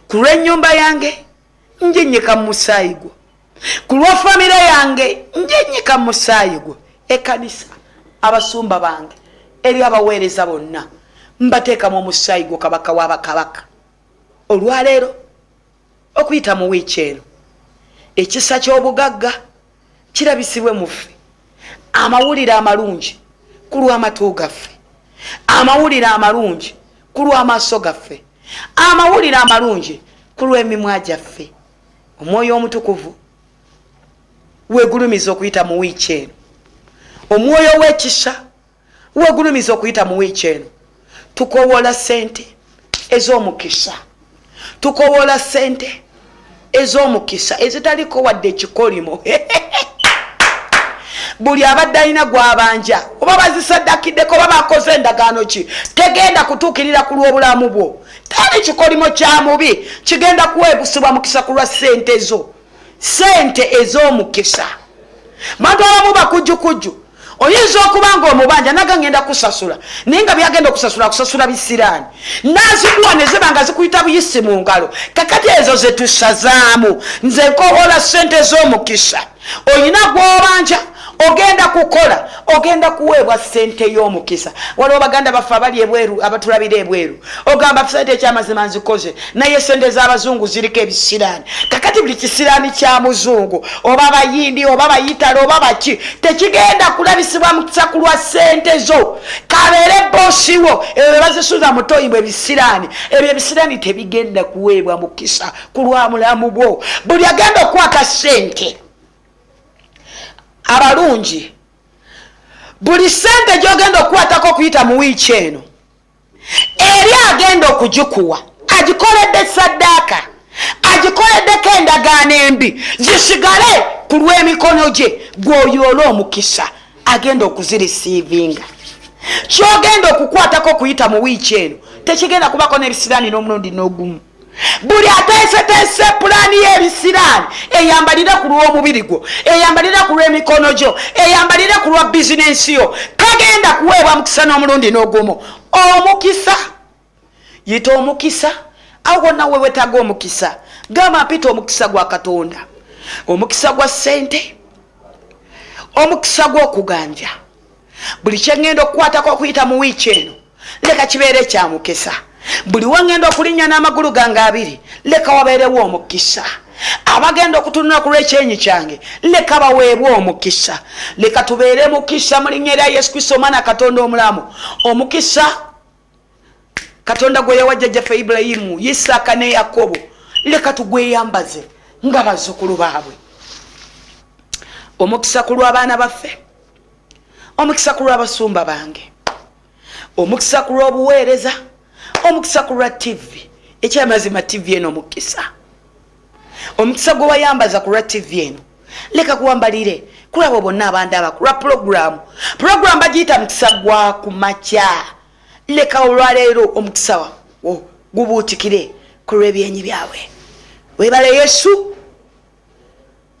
ku lw'ennyumba yange njenyika mu musaayi gwo ku lwa famire yange njenyika mu musaayi gwo ekanisa abasumba bange eri abaweereza bonna mbateeka mu musaayi gwo kabaka w'abakabaka olwaleero okuyita mu wiiki eno ekisa ky'obugagga kirabisibwe mu ffe amawulire amalungi ku lw'amatu gaffe amawulire amalungi ku lw'amaaso gaffe amawulire amalungi ku lw'emimwa gyaffe omwoyo omutukuvu weegulumiza okuyita mu wiiki eno omwoyo w'ekisa weegulumiza okuyita mu wiiki eno tukowoola ssente ez'omukisa tukowoola ssente ez'omukisa ezitaliko wadde ekikolimo buli abadde alina gwabanja oba bazisaddakiddeko oba bakoze endagaano ki tegenda kutuukirira ku lw'obulamu bwo tali kikolimo kya mubi kigenda kuweebusibwa mukisa ku lwa ssente zo ssente ez'omukisa bantu abamu bakujjukujju oyinza okuba nga omubanja naga ngenda kusasula naye nga byagenda kusasula bisiraani nazikuwa ne ziba nga zikuyita buyisi mu ngalo kakati ezo zetusazaamu nze nkowola ssente z'omukisa oyina gw'obanja ogenda kukola ogenda kuweebwa ssente y'omukisa waliwo baganda baffe abali ebweru abatulabira ebweru ogamba ssente ekyamazima nzikoze naye ssente z'abazungu ziriko ebisiraani kakati buli kisiraani kya muzungu oba bayindi oba bayitale oba baki tekigenda kulabisibwa mukisa ku lwa ssente zo kabeere boosiwo ebyo bye bazisuza mutoyibwa ebisiraani ebyo ebisiraani tebigenda kuweebwa mukisa ku lwa mulamu bwo buli agenda okukwata ssente abalungi buli sente gyogenda okukwatako okuyita mu wiiki eno eri agenda okugikuwa agikoledde saddaaka agikoleddeko endagaano embi zisigale ku lw'emikono gye gw'oyoola omukisa agenda okuzirisiivinga kyogenda okukwatako okuyita mu wiiki eno tekigenda kubako n'ebisiraani n'omulundi n'ogumu buli ateeseteese pulaani y'ebisiraani eyambalira ku lw'omubiri gwo eyambalira ku lw'emikono gyo eyambalira ku lwa bizinensi yo kagenda kuweebwa mukisa n'omulundi n'ogumu omukisa yita omukisa awo gonna we wetaaga omukisa gamba mpita omukisa gwa Katonda omukisa gwa ssente omukisa gw'okuganja buli kyengenda okukwatako okuyita mu wiiki eno leka kibeere kya mukisa buli wangenda okulinnya n'amagulu gange abiri leka wabeerewo omukisa abagenda okutunula ku lw'ekyenyi kyange leka baweebwe omukisa leka tubeere mukisa mu linnya erya Yesu Kristo omwana Katonda omulamu omukisa Katonda gwe yawa jjajjaffe Ibulayimu Isaaka ne Yakobo leka tugweyambaze nga bazzukulu baabwe omukisa ku lw'abaana baffe omukisa ku lw'abasumba bange omukisa ku lw'obuweereza omukisa ku lwa TV ekyamazima TV eno omukisa omukisa gwe wayambaza ku lwa TV eno leka kuwambalire kulabo bonna abandaba ku lwa programu bagiyita mukisa gwa kumakya leka olwaleero omukisa gubuutikire ku lw'ebyenyi byabwe weebale Yesu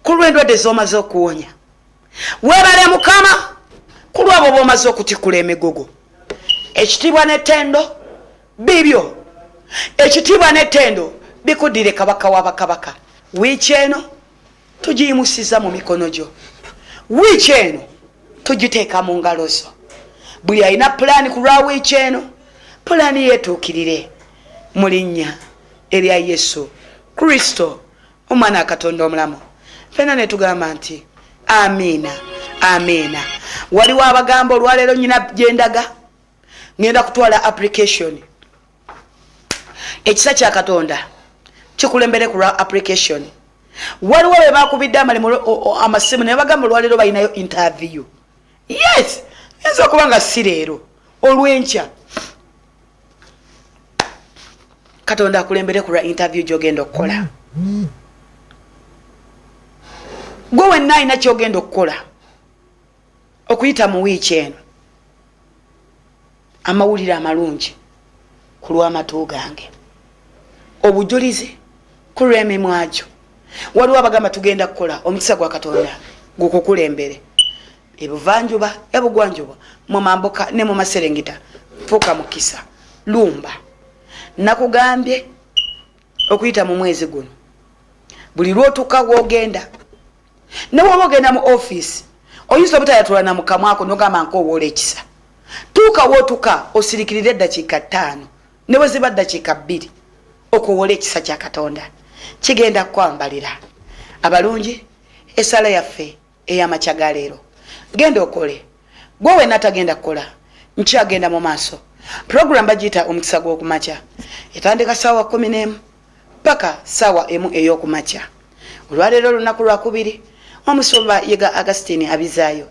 ku lw'endwadde z'omaze okuwonya weebale Mukama ku lwabo b'omaze okutikula emigogo ekitiibwa n'ettendo bibyo ekitiibwa n'ettendo bikuddire kabaka w'abakabaka wiiki eno tugiyimusiza mu mikono gyo wiiki eno tugiteeka mu ngalo zo buli alina pulaani ku lwa wiiki eno pulaani yeetuukirire mu linnya erya Yesu Kristo omwana Katonda omulamu fena ne tugamba nti amiina amiina waliwo abagamba olwaleero nyina gyendaga ngenda kutwala application ekisa kya Katonda kikulembere ku application waliwo be bakubidde amasimu ne bagamba olwaleero balinayo interview yes enza okuba nga si leero olw'enkya Katonda akulembere ku interview gy'ogenda okukola gwe wenna alina ky'ogenda okukola okuyita mu wiiki eno amawulire amalungi ku lw'amatu gange obujulizi ku lw'emimwa gyo waliwo abagamba tugenda kukola omukisa gwa Katonda gukukulembere ebuvanjuba ebugwanjuba mu mambuka ne mu maserengeta fuuka mukisa lumba nakugambye okuyita mu mwezi guno buli lwotuka wogenda ne woba ogenda mu office oyinza obutayatula na mukamwako nogamba nkoowola ekisa tuuka wootuka osirikirire eddakiika 5 ne bwe ziba ddakiika 2 okuwola ekisa kya Katonda kigenda kwambalira abalungi esala yaffe ey'amakya ga leero genda okole gwe wenna tagenda kukola nkyagenda mu maaso program bagiyita omukisa gw'okumakya etandika ssaawa 11 paka ssaawa 1 ey'okumakya olwaleero olunaku lwakubiri omusumba yega Agustine abizaayo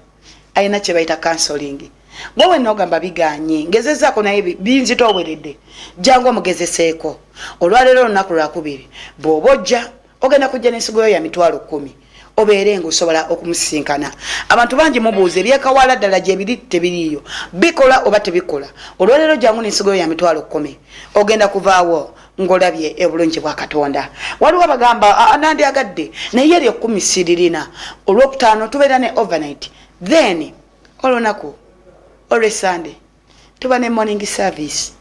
ayina kye bayita counseling gwe wenna ogamba biganye ngezezaako naye binzitooweredde jangu omugezeseeko olwaleero olunaku lwakubiri bw'oba ojja ogenda kujja n'ensigo yo ya mitwalo 10 obeere ng'osobola okumusinkana abantu bangi mubuuza ebyekawala ddala gye biri tebiriiyo bikola oba tebikola olwaleero jangu n'ensigo yo ya mitwalo 10 ogenda kuvaawo ngolabye ebulungi bwa Katonda. Waliwo abagamba nandyagadde naye eryo 10 siririna. Olwokutaano tubeera ne overnight, then olunaku olw'Sunday tuba ne morning service,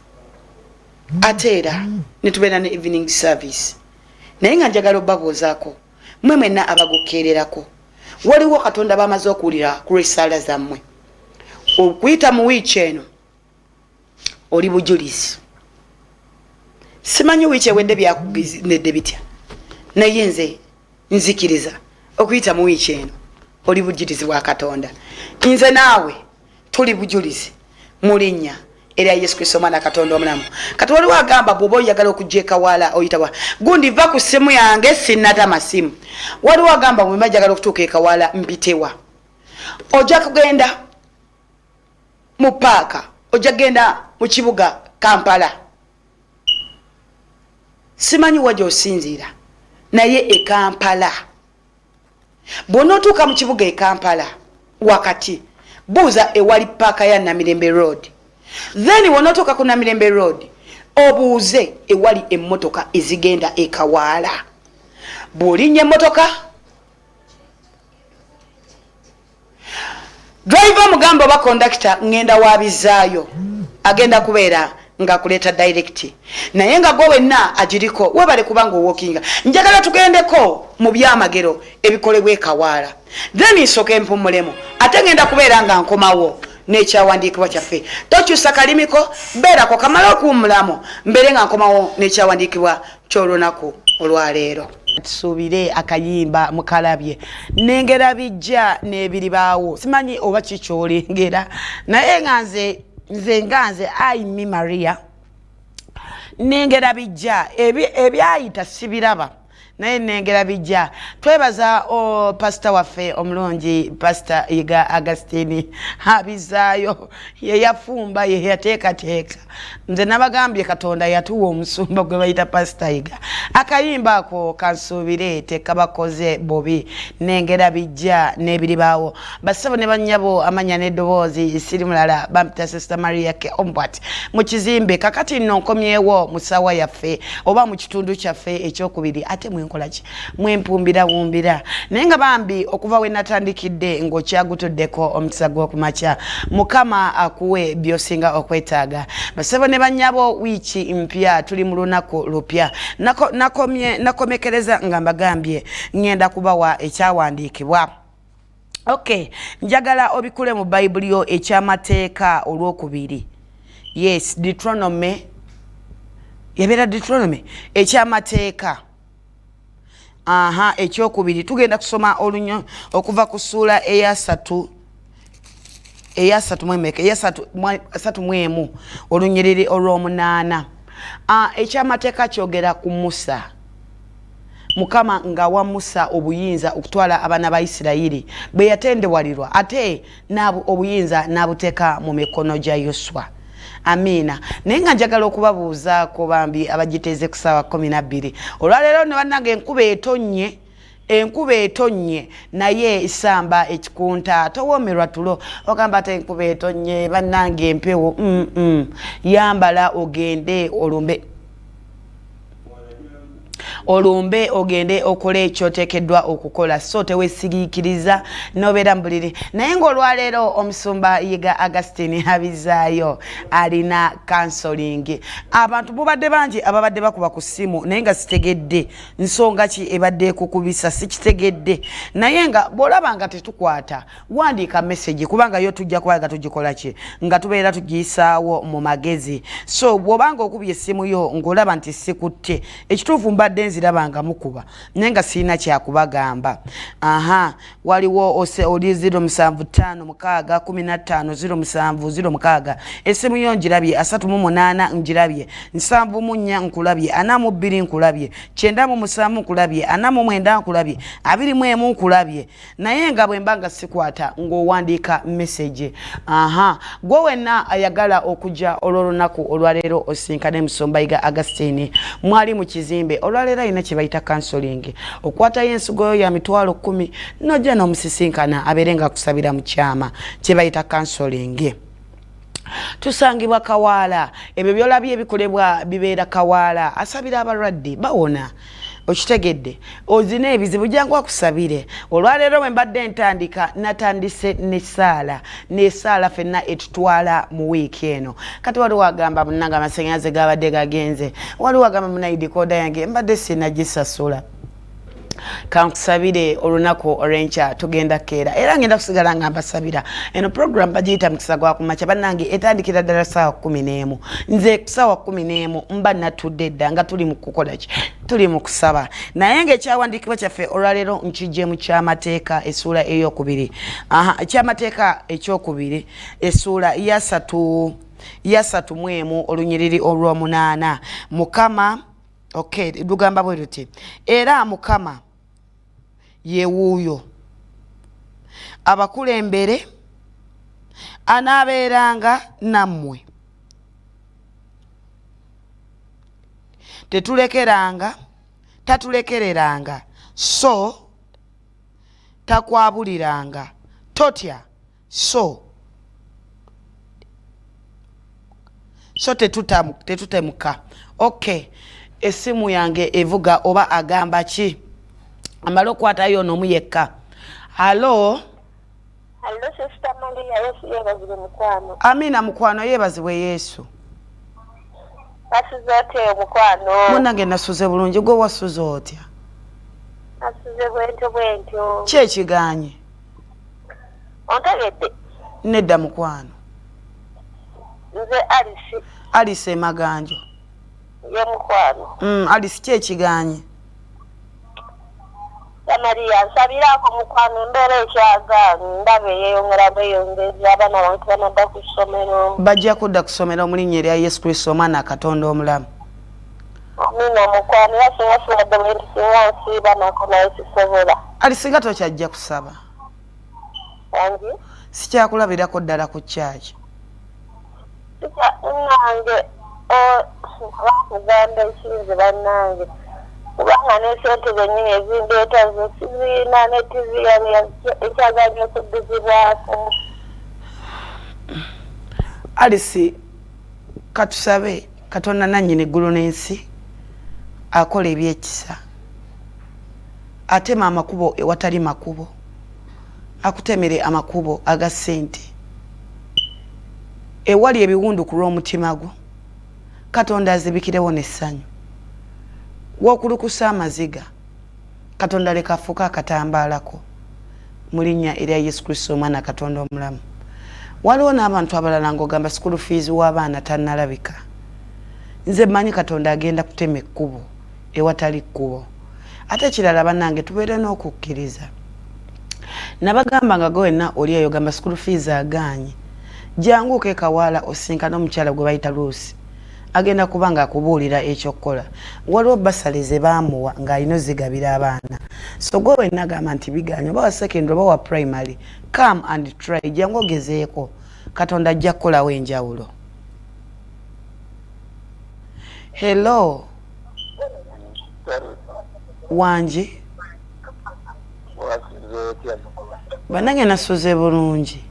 ate era ne tubeera ne evening service. Naye nga njagala obabuuzaako mmwe mwenna abagukeererako, waliwo Katonda bamaze okuwulira ku lw'essaala zammwe. Okuyita mu wiiki eno oli bujulizi. Simanyi wiiki ewedde byakugenedde bitya, naye nze nzikiriza okuyita mu wiiki eno oli bujulizi bwa Katonda. Nze naawe tuli bujulizi mu linnya erya Yesu Kristo Mwana Katonda omulamu. Kati waliwo agamba bw'oba oyagala okujja ekawala oyitawa gundi va ku ssimu yange sinnata masimu. Waliwo agamba bwe mbajagala okutuuka ekawala mpitewa. Ojja kugenda mu paaka, ojja kugenda mu kibuga Kampala. Simanyi wajja osinziira naye e Kampala bw'onootuuka mu kibuga e Kampala wakati buuza ewali paaka ya Namirembe Road. Then wonootuuka ku Namirembe Road obuuze ewali emmotoka ezigenda ekawala. Bw'olinnya emmotoka driver mugamba oba kondakita ngenda wabizaayo agenda kubeera nga kuleta direct, naye nga gwe wenna agiriko webale kubanga walkinga. Njagala tugendeko mu byamagero ebikolebwa ekawala, then nsoke mpumulemu ate ngenda kubeera nga nkomawo n'ekyawandiikibwa kyaffe. Tokyusa kalimiko, beerako kamala okuwummulamu mbere nga nkomawo n'ekyawandiikibwa ky'olunaku olwaleero. Tusuubire akayimba mukalabye nengera bijja n'ebiribaawo. Simanyi oba kikyolengera naye nga nze Aimi Maria nengera bijja ebyayita sibiraba naye nengera bijja. Twebaza pastor waffe omulungi Pastor Iga Agastini abizaayo ye yafumba ye yateekateeka. Nze nabagambye Katonda yatuwa omusumba gwe bayita Pastor Iga. Akayimba ako kansuubire tekabakoze bobi nengera bijja n'ebiribaawo. Basabo ne bannyabo amanya n'eddoboozi siri mulala bampita Sister Maria ke Ombwat mu kizimbe kakati nno nkomyewo mu ssaawa yaffe oba mu kitundu kyaffe ekyokubiri. Ate mwenkolaki mwempumbira wumbira naye nga bambi okuva we natandikidde ng'okyaguttuddeko omukisa gw'okumakya. Mukama akuwe by'osinga okwetaaga. Basabo ne bannyabo wiiki mpya tuli mu lunaku lupya. Nakomekereza nga mbagambye ngenda kubawa ekyawandiikibwa. Okay, njagala obikule mu Bayibuli yo ekyamateeka olwokubiri. Yes, Deuteronomy. Yabeera Deuteronomy ekyamateeka. Ekyokubiri tugenda kusoma olunyo okuva ku ssuula eyasatu mwemu olunyiriri olw'omunaana. Ekyamateeka kyogera ku Musa. Mukama ngawa Musa obuyinza okutwala abaana ba Isirayiri bwe yatendewalirwa ate obuyinza n'abuteeka mu mikono gya Yoswa. Amina. Naye nga njagala okubabuuzaako bambi abagiteeze ku ssaawa 12. Olwaleero ne bannange enkuba etonnye naye isamba ekikunta towoomerwa tulo ogamba ate enkuba etonnye bannange empewo. Yambala ogende olumbe ogende okole ekyoteekeddwa okukola so tewesigiikiriza nobeera mbuliri. Naye ng'olwaleero omusumba Iga Agastini abizaayo alina counseling. Abantu mubadde bangi ababadde bakuba ku ssimu naye nga sitegedde nsonga ki ebadde kukubisa sikitegedde. Naye nga bw'olaba nga tetukwata wandiika message kubanga yo tujja kuba nga tugikola ki nga tubeera tugiyisaawo mu magezi. So bw'obanga okubye essimu yo ng'olaba nti sikutte ekituufu mbadde nzirabanga mukuba naye nga sirina kyakubagamba. Waliwo oli 075151506 essimu yo njirabye 38 njirabye 74 nkulabye 42 nkulabye 97 nkulabye 49 nkulabye 21 nkulabye. Naye nga bwe mbanga sikwata ng'owandiika message. Gwe wenna ayagala okujja olw'olunaku olwaleero osinkane musumba Iga Agastini mwali mu kizimbe olwaleero alina kye bayita counseling. Okwatayo ensigo ya mitwalo 10 nojja n'omusisinkana abeere nga akusabira mu kyama kye bayita counseling. tusangibwa kawaala ebyo byolabye ebikolebwa bibeera kawaala asabira abalwadde bawona okitegedde ozina ebizibu jangu akusabire olwaleero bwe mbadde ntandika natandise nesaala fenna etutwala mu wiiki eno kati waliwo agamba munanga amasannyalaze gabadde gagenze waliwo agamba munayidikooda yange mbadde sinagisasula kankusabire olunaku olw'enkya tugenda keera era ngenda kusigala nga mbasabira eno program bagiyita mukisa gwa kumakya bannange etandikira ddala ssaawa 11 nze kusaawa 11 mba natudde dda nga tuli mu kukola ki tuli mu kusaba naye ng'ekyawandiikibwa kyaffe olwaleero nkijje mu kyamateeka essuula ey'okubiri ekyamateeka ekyokubiri essuula ya 3 olunyiriri olw'omunaana mukama lugamba bwe luti era mukama ye wuuyo abakulembere anaabeeranga nammwe tatulekereranga so takwabuliranga totya so tetutemuka esimu yange evuga oba agamba ki amala okwatayo n'omu yekka halo
sister Maria Yesu yebazibwe mukwano
amina mukwano yebazibwe Yesu
nasuze otya mukwano
munange nasuze bulungi gwe wasuze otya
nasuze bwentyo
ki ekiganye
ontegedde
nedda mukwano
nze
Alice emaganjo
ye mukwano
Alice ki ekiganye
Maria nsabirako mukwano mbeera ekyaga ndaba eyeyongera bweyongezi abaana bantu banadda ku ssomero
bajja kudda ku ssomero mu linnya erya Yesu Kristo omwana Katonda omulamu
amina mukwano era singa siwadde bwenti singa nsiiba nako naye sisobola
alisinga tokyajja kusaba
angi
sikyakulabirako ddala ku kyaki
nange bakugamba ekirinze bannange kubanga n'esente zennyini ezindeeta ze siziina ne tivi yali ekyaganya okuddizibwako
Alice katusabe Katonda nannyini eggulu n'ensi akola ebyekisa atema amakubo ewatali makubo akutemere amakubo aga ssente ewali ebiwundu ku lw'omutima gwo Katonda azibikirewo n'essanyu wokulukusa amaziga Katonda leka afuuka akatambaalako mu linnya erya Yesu Kristo omwana Katonda omulamu waliwo n'abantu abalala ng'ogamba school fees w'abaana tannalabika nze mmanyi Katonda agenda kutema ekkubo ewatali kkubo ate ekirala bannange tubeere n'okukkiriza nabagamba nga gwenna oli eyo gamba school fees agaanye jangu kekawaala osinkana omukyala gwe bayita Luusi agenda kubanga akubuulira ekyokukola waliwo basale ze baamuwa ng'alina ozigabira abaana so gwe wenna agamba nti biganya oba wa secondary oba wa primary come and try jangu ogezeeko Katonda ajja kukolawo enjawulo hello wangi bannange nasuze bulungi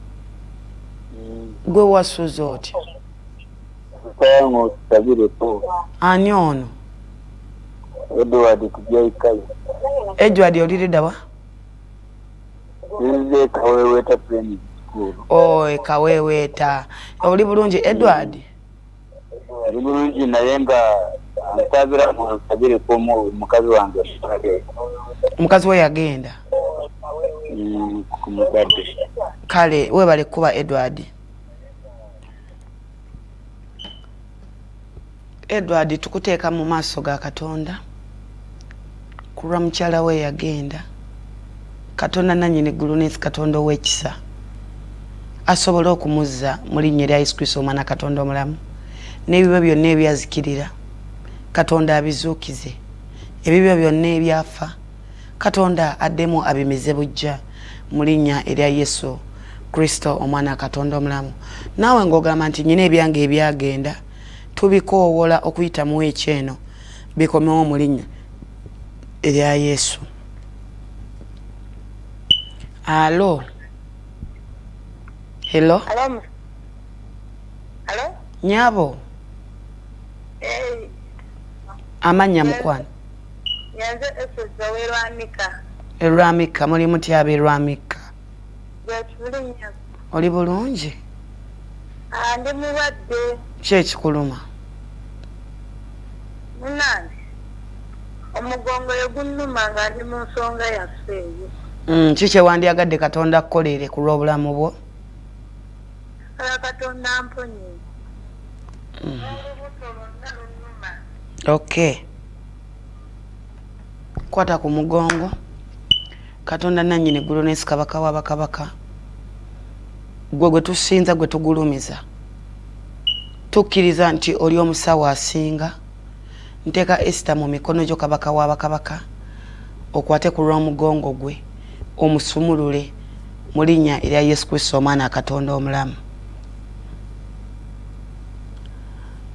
gwe wasuze otya ani ono Edward oliridda wa Kaweweeta oli bulungi Edward
bulungi naye nga nsabira musabireko mukazi wange
mukazi we yagenda
ku mudadde
kale webale kuba Edward tukuteeka mu maaso ga Katonda kulwa mukyala we yagenda Katonda nannyini eggulu n'ensi Katonda ow'ekisa asobole okumuzza mu linnya erya Yesu Kristo omwana Katonda omulamu n'ebibyo byonna ebyazikirira Katonda abizuukize ebibyo byonna ebyafa Katonda addemu abimize bujja mu linnya erya Yesu Kristo omwana Katonda omulamu naawe ng'ogamba nti nyina ebyange ebyagenda tubikoowola okuyita mu weeki eno bikomewo mu linnya erya Yesu. Alo. Hello.
Hello?
Nyabo. Amanya mukwano.
Nyanze eseza werwamika.
Erwamika muli mutya aberwamika.
Gwetulinya.
Oli bulungi?
Ndi mulwadde.
Ki ekikuluma?
Munange. Omugongo yegunnuma nga ndi mu nsonga yaffe eyo.
Ki kyewandiyagadde Katonda akukolere ku lw'obulamu bwo?
Katonda amponye.
Okay. Kwata ku mugongo. Katonda nannyini eggulu n'ensi kabaka wa bakabaka. Gwe gwe tusinza gwe tugulumiza. Tukkiriza nti oli omusawo asinga. Nteeka Esther mu mikono gyo kabaka wa bakabaka. Okwate ku lw'omugongo gwe. Omusumulule mu linnya erya Yesu Kristo omwana Katonda omulamu.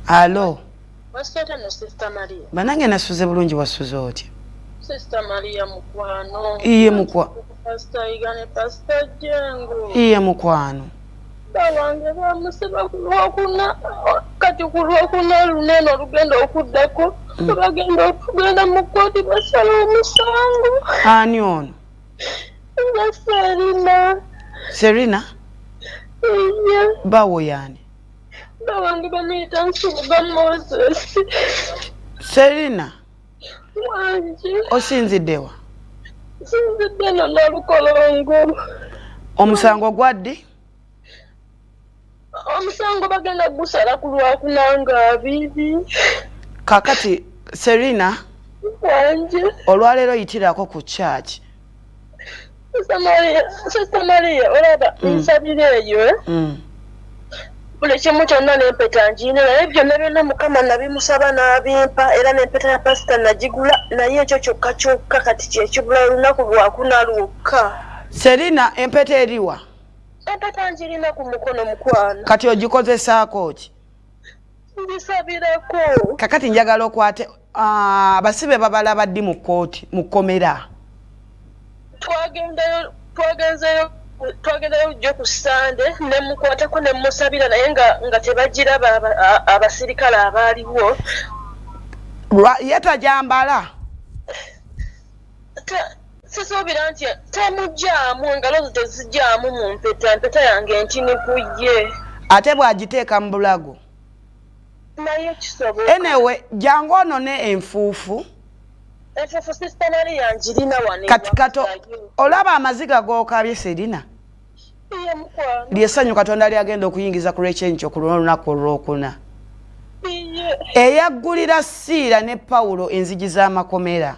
Alo.
Wasita no Sister Maria.
Banange nasuze bulungi wasuze otya?
Sister Maria mukwano.
Iye mukwano.
Pastor Igane Pastor Jengo.
Iye mukwano.
Bawange bamusiba kulwokuna kati kulwokuna luneno lugenda okuddako. Bagenda mu kkooti basala omusango.
Ani ono?
Nga Serina.
Serina?
Iye.
Bawo yani?
Bawange bamuyita Nsubuga Moses.
Serina?
Wangi.
Osinziddewa?
Sinzidde n'olukolongo.
Omusango gwaddi?
Omusango bagenda gusala ku lwakunanga abiri.
Kakati Serina?
Wangi.
Olwaleero yitirako ku church.
Sister Maria, olaba nsabira eyo. Buli kimu kyonna n'empeta ngiina naye byonna byonna Mukama nabimusaba n'abimpa era n'empeta ya pasita nagigula naye ekyo kyokka kyokka kati kyekibula olunaku lwakuna lwokka.
Serina empeta eriwa?
Empeta ngirina ku mukono mukwano.
Kati ogikozesaako ki?
Ngisabirako.
Kakati njagala okwate abasibe babalaba ddi mu kkooti mu kkomera?
Twagendayo jjo ku Sande ne mukwatako ne musabira naye nga tebagiraba abasirikale abaaliwo.
Ye tajambala?
Sisuubira nti temujjaamu engalo ze tezijjaamu mu mpeta yange ntini ku ye.
Ate bw'agiteeka mu bulago?
Naye kisoboka.
Anyway, jangu onone enfuufu.
Enfuufu Sister Maria ngirina wano.
Kati kato olaba amaziga g'okabye Serina?
Iye mukwano.
Lyessanyu Katonda lyagenda okuyingiza ku lw'ekyenkyo ku lunaku olwokuna.
Iye.
Eyaggulira Siira ne Pawulo enzigi z'amakomera.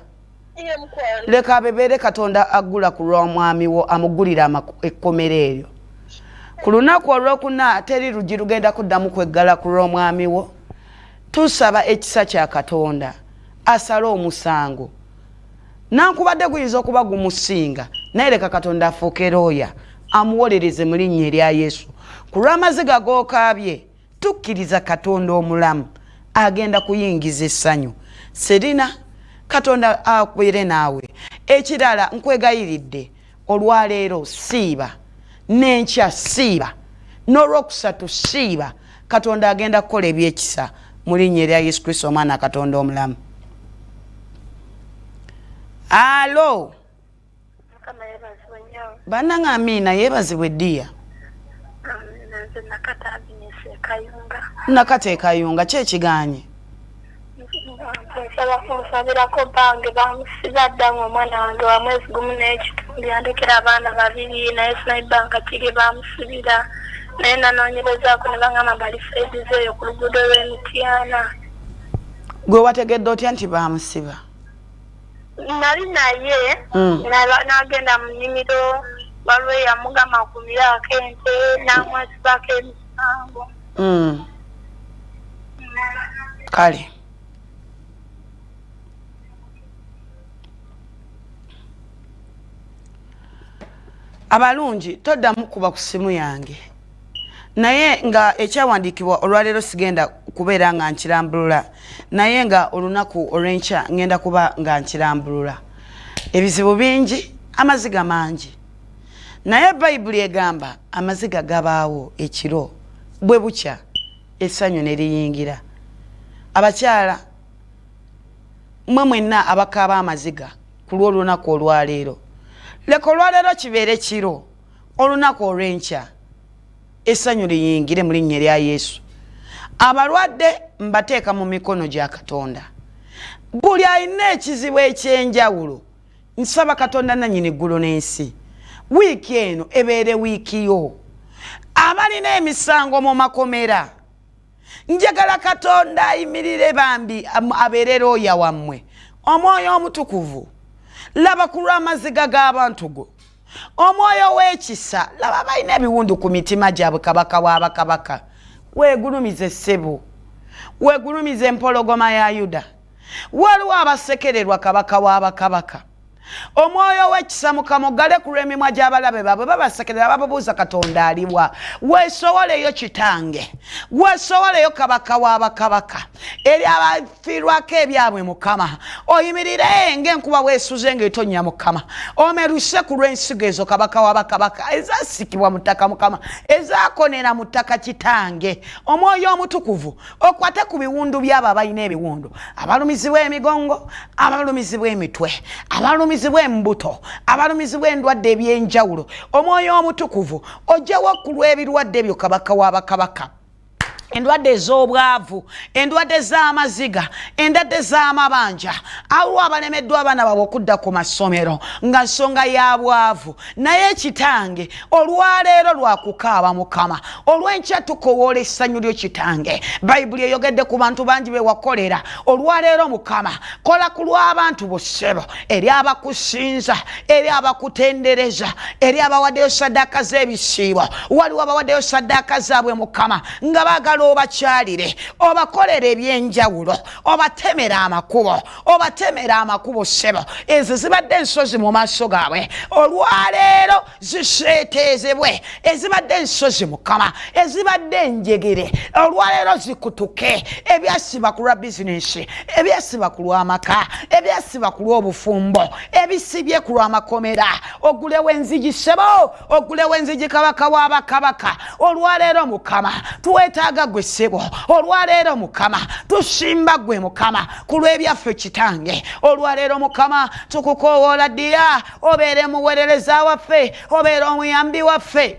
Iye mukwano.
Leka abebeere Katonda aggula ku lw'omwami wo amuggulira ekkomera eryo. Ku lunaku olwokuna teri luggi lugenda kuddamu kweggala ku lw'omwami wo. Tusaba ekisa kya Katonda asala omusango. Nankubadde guyinza okuba gumusinga naye leka Katonda afuuke looya amuwolereze mu linnya erya Yesu. Ku lw'amaziga g'okaabye tukkiriza Katonda omulamu agenda kuyingiza essanyu. Serina, Katonda akwere naawe. Ekirala nkwegayiridde olwaleero siiba, n'enkya siiba, n'olwokusatu siiba. Katonda agenda kukola ebyekisa mu linnya erya Yesu Kristo omwana Katonda omulamu. Alo. Bananga Amina yebazibwe ddiya. Nakateekayunga ki ekiganye?
Nsaba kumusabirako bange bamusiba dda omwana wange wa mwezi gumu n'ekitundu yandekera abaana babiri naye sinaibanka kiri bamusibira naye nanoonyerezaako ne baŋŋamba bali fedize eyo ku luguudo lw'Emityana.
Gwe wategedde otya nti bamusiba?
Nali naye n'agenda mu nnimiro waliwo eyamugamba nkumirako ente n'amwesibako emisango.
Kale. Abalungi toddamu kuba ku simu yange. Naye nga ekyawandiikibwa olwaleero sigenda kubeera nga nkirambulula. Naye nga olunaku olw'enkya ngenda kuba nga nkirambulula. Ebizibu bingi, amaziga mangi. Naye Bayibuli egamba amaziga gabaawo ekiro bwe bukya essanyu ne liyingira. Abakyala mmwe mwenna abakaaba amaziga ku lw'olunaku olwaleero, leka olwaleero kibeere kiro, olunaku olw'enkya essanyu liyingire mu linnya lya Yesu. Abalwadde mbateeka mu mikono gya Katonda. Buli alina ekizibu eky'enjawulo nsaba Katonda nannyini eggulu n'ensi wiiki eno ebeere wiiki yo. Abalina emisango mu makomera njagala Katonda ayimirire bambi abeere looya wammwe. Omwoyo omutukuvu laba ku lw'amaziga g'abantu go. Omwoyo w'ekisa laba balina ebiwundu ku mitima gyabwe. Kabaka w'abakabaka weegulumize ssebo, weegulumize empologoma ya Yuda. Waliwo abasekererwa kabaka w'abakabaka. Omwoyo w'ekisa Mukama ogale ku lw'emimwa gy'abalabe baabwe babasekerera bababuuza Katonda aliwa. Weesowoleyo Kitange, weesowoleyo kabaka w'abakabaka eri abafiirwako ebyabwe Mukama. Oyimirire ng'enkuba weesuze ng'etonnya Mukama. Omeruse ku lw'ensigo ezo kabaka w'abakabaka ezaasikibwa mu ttaka Mukama, ezaakonera mu ttaka Kitange. Omwoyo omutukuvu okwate ku biwundu by'abo abalina ebiwundu, abalumizibwa emigongo, abalumizibwa emitwe, abalumizibwa embuto, abalumizibwa endwadde eby'enjawulo. Omwoyo omutukuvu ojjewo ku lw'ebirwadde byo kabaka w'abakabaka. Endwadde ez'obwavu, endwadde z'amaziga, endwadde z'amabanja. Awo abalemeddwa abaana baabwe okudda ku masomero nga nsonga ya bwavu. Naye Kitange olwaleero lwakukaaba Mukama, olw'enkya tukowoola essanyu lyo Kitange. Bayibuli eyogedde ku bantu bangi be wakolera. Olwaleero Mukama kola ku lw'abantu bo ssebo, eri abakusinza, eri abakutendereza, eri abawaddeyo ssaddaaka z'ebisiibo. Waliwo abawaddeyo ssaddaaka zaabwe Mukama nga baagala obakyalire, obakolera ebyenjawulo, obatemera amakubo ssebo. Ezo zibadde ensozi mu maaso gaabwe. Olwaleero ziseeteezebwe. Ezibadde ensozi Mukama, ezibadde enjegere, olwaleero zikutuke. Ebyasiba ku lwa bizinensi, ebyasiba ku lw'amaka, ebyasiba ku lw'obufumbo, ebisibye ku lw'amakomera. Ogulewo enzigi ssebo, ogulewo enzigi kabaka w'abakabaka. Olwaleero Mukama tuwetaaga gwe ssebo. Olwaleero Mukama tusimba gwe Mukama ku lw'ebyaffe Kitange. Olwaleero Mukama tukukoowoola ddira obeere muweerereza waffe, obeere omuyambi waffe.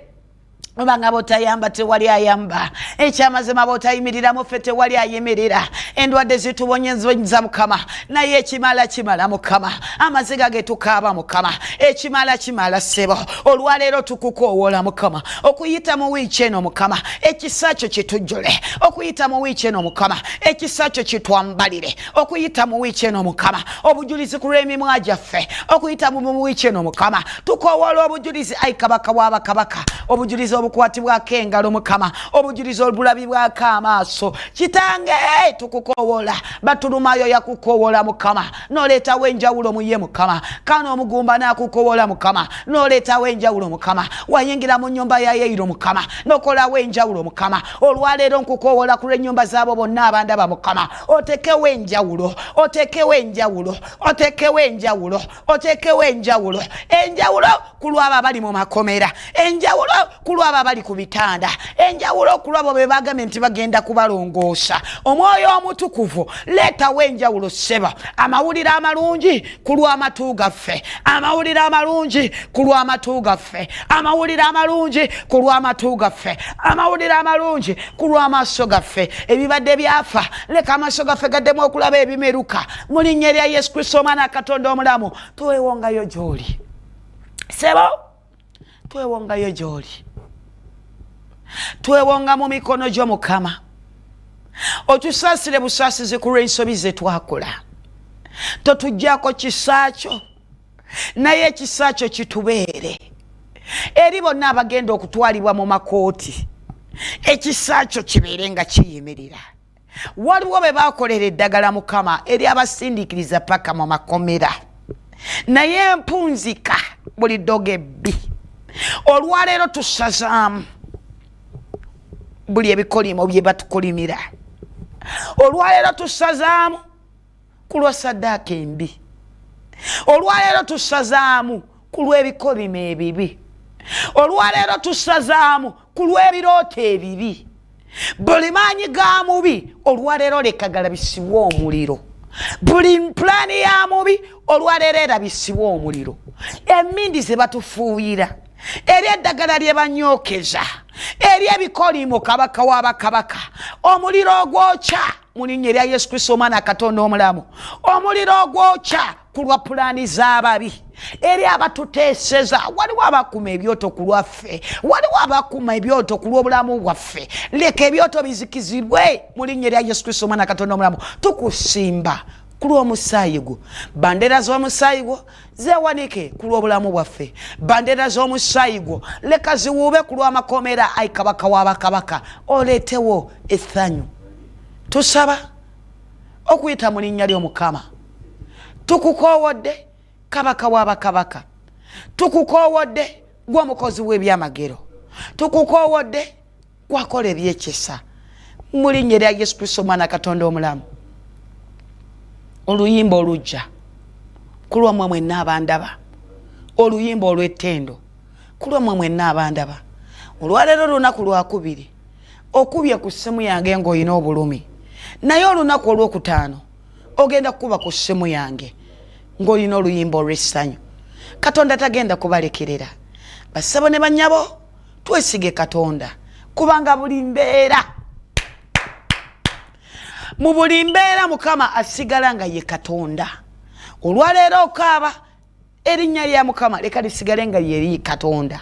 Obanga botayamba tewali ayamba, ekyamazima botayimiriramu ffe tewali ayimirira. Endwadde zitubonyeza Mukama, naye ekimala kimala Mukama. Amaziga ge tukaaba Mukama, ekimala kimala ssebo. Olwaleero tukukoowoola Mukama okuyita mu wiiki eno Mukama, ekisa kyo kitujjule. Okuyita mu wiiki eno Mukama, ekisa kyo kitwambalire. Okuyita mu wiiki eno Mukama, obujulizi ku lw'emimwa gyaffe. Okuyita mu wiiki eno Mukama, tukoowoola obujulizi ayi kabaka w'abakabaka, obujulizi obukwatibwako engalo Mukama, obujulizi obulabibwako amaaso. Kitange tukukoowoola, batulumayo yakukoowoola Mukama, n'oleetawo enjawulo mu ye Mukama. Kano omugumba n'akukoowoola Mukama, n'oleetawo enjawulo Mukama. Wayingira mu nnyumba ya Yairo Mukama, n'okolawo enjawulo Mukama. Olwaleero nkukoowoola ku lw'ennyumba z'abo bonna abandaba Mukama, otekewo enjawulo, otekewo enjawulo, otekewo enjawulo, otekewo enjawulo. Enjawulo ku lw'abo abali mu makomera, enjawulo ku lw'abo abali ku bitanda, enjawulo ku lw'abo be bagambye nti bagenda kubalongoosa. Omwoyo omutukuvu leetawo enjawulo sseba. Amawulire amalungi ku lw'amatu gaffe, amawulire amalungi ku lw'amatu gaffe, amawulire amalungi ku lw'amatu gaffe, amawulire amalungi ku lw'amaaso gaffe. Ebibadde byafa leka amaaso gaffe gaddemu okulaba ebimeruka. Mu linnya lya Yesu Kristo omwana Katonda omulamu, twewongayo gy'oli ssebo, twewongayo gy'oli. Twewonga mu mikono gyo Mukama, otusaasire busaasizi ku lw'ensobi ze twakola. Totuggyako kisa kyo, naye ekisa kyo kitubeere eri bonna abagenda okutwalibwa mu makooti. Ekisa kyo kibeere nga kiyimirira. Waliwo be baakolera eddagala Mukama eri abasindiikiriza paka mu makomera, naye empunzika buli ddogo ebbi. Olwaleero tusazaamu buli ebikolimo bye batukolimira. Olwaleero tusazaamu ku lwa ssaddaaka embi. Olwaleero tusazaamu ku lw'ebikolimo ebibi. Olwaleero tusazaamu ku lw'ebirooto ebibi. buli maanyi ga mubi olwaleero lekagala bisibwe omuliro buli pulaani ya mubi olwaleero era bisibwe omuliro emmindi ze batufuuyira eri eddagala lye banyookeza eri ebikoliimo kabaka w'abakabaka omuliro ogwokya mu linnya erya Yesu Kristo omwana Katonda omulamu omuliro ogwokya ku lwa pulaani z'ababi eri abatuteeseza waliwo abakuma ebyoto ku lwaffe waliwo abakuma ebyoto ku lw'obulamu bwaffe leka ebyoto bizikizibwe mu linnya erya Yesu Kristo omwana Katonda omulamu tukusimba ku lw'omusaayi gwo bandera z'omusaayi gwo zeewanike ku lw'obulamu bwaffe bandera z'omusaayi gwo leka ziwuube ku lw'amakomera ayi kabaka w'abakabaka oleetewo essanyu tusaba okuyita mu linnya ly'omukama tukukoowodde kabaka w'abakabaka tukukoowodde gw'omukozi w'ebyamagero tukukoowodde gwakola ebyekisa mu linnya erya Yesu Kristo omwana Katonda omulamu oluyimba olujja ku lwammwe mwenna abandaba oluyimba olw'ettendo ku lwammwe mwenna abandaba olwaleero olunaku lwakubiri okubye ku ssimu yange ng'olina obulumi naye olunaku olwokutaano ogenda kukuba ku ssimu yange ng'olina oluyimba olw'essanyu Katonda tagenda kubalekerera basabo ne bannyabo twesige Katonda kubanga buli mbeera mu buli mbeera Mukama asigala nga ye Katonda olwaleero okaaba erinnya lya Mukama leka lisigale nga ye Katonda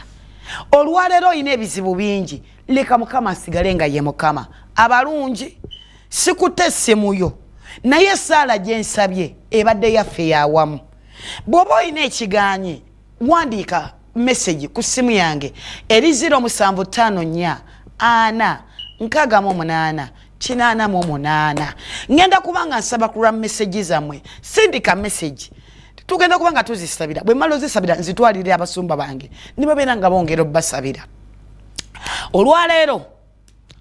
olwaleero olina ebizibu bingi leka Mukama asigale nga ye Mukama abalungi sikutte essimuyo naye essaala gye nsabye ebadde yaffe yawamu bw'oba olina ekigaanye wandiika message ku ssimu yange eri 0754 ngenda kubanga nsaba kulwa message zammwe sindika message tugenda kubanga tuzisabira bwe malo zisabira nzitwalire abasumba bange nibo beera nga bongera obbasabira olwaleero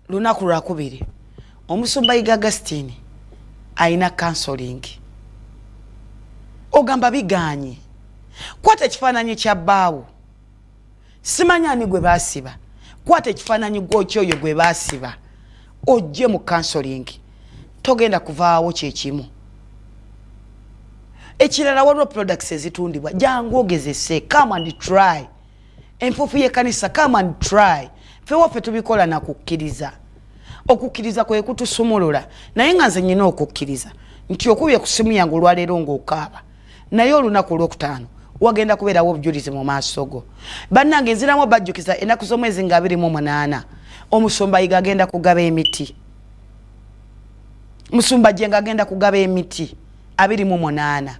lunaku lwakubiri omusumba Yiga Agustine aina counseling ogamba biganye kwata ekifaananyi kya bbaawo simanyani gwe baasiba kwata ekifaananyi gw'okyoyo gwe baasiba ojje mu counseling togenda kuvaawo kyekimu ekirala waliwo products ezitundibwa jangu ogezese come and try enfuufu y'ekkanisa come and try ffe waffe tubikola nakukkiriza okukkiriza kwe kutusumulula naye nga nze nyina okukkiriza nti okubye ku ssimu yange olwaleero ng'okaaba naye olunaku olwokutaano wagenda kubeerawo obujulizi mu maaso go bannange nziramu bajjukiza ennaku z'omwezi nga 28 omusumba Yiga agenda kugaba emiti musumba Jenga agenda kugaba emiti 28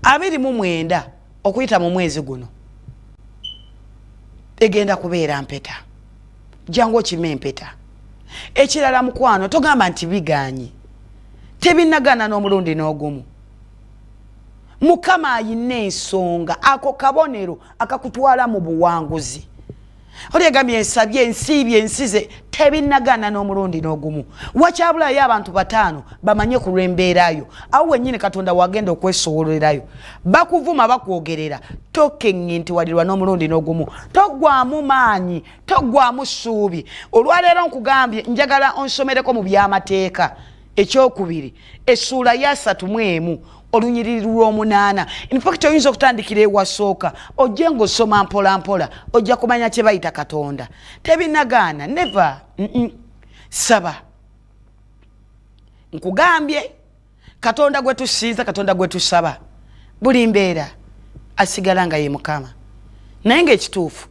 29 okuyita mu mwezi guno egenda kubeera mpeta jangu okime empeta ekirala mukwano togamba nti biganye tebinagana n'omulundi n'ogumu Mukama ayina ensonga ako kabonero akakutwala mu buwanguzi olyegambye ensabye ensiibye ensize tebinagana n'omulundi n'ogumu wakyabulayo abantu 5 bamanye ku lw'embeerayo awo wennyini Katonda wagenda okwesowolerayo bakuvuma bakwogerera tokenye nti walirwa n'omulundi n'ogumu togwamu maanyi togwamu ssuubi olwaleero nkugambye njagala onsomereko mu by'amateeka ekyokubiri essuula ya 31 olunyiriri lw'omunaana in fact oyinza okutandikira ewasooka ojje ng'osoma mpola mpola ojja kumanya kye bayita Katonda tebinagaana never saba nkugambye Katonda gwe tusinza Katonda gwe tusaba buli mbeera asigala nga ye Mukama naye ng'ekituufu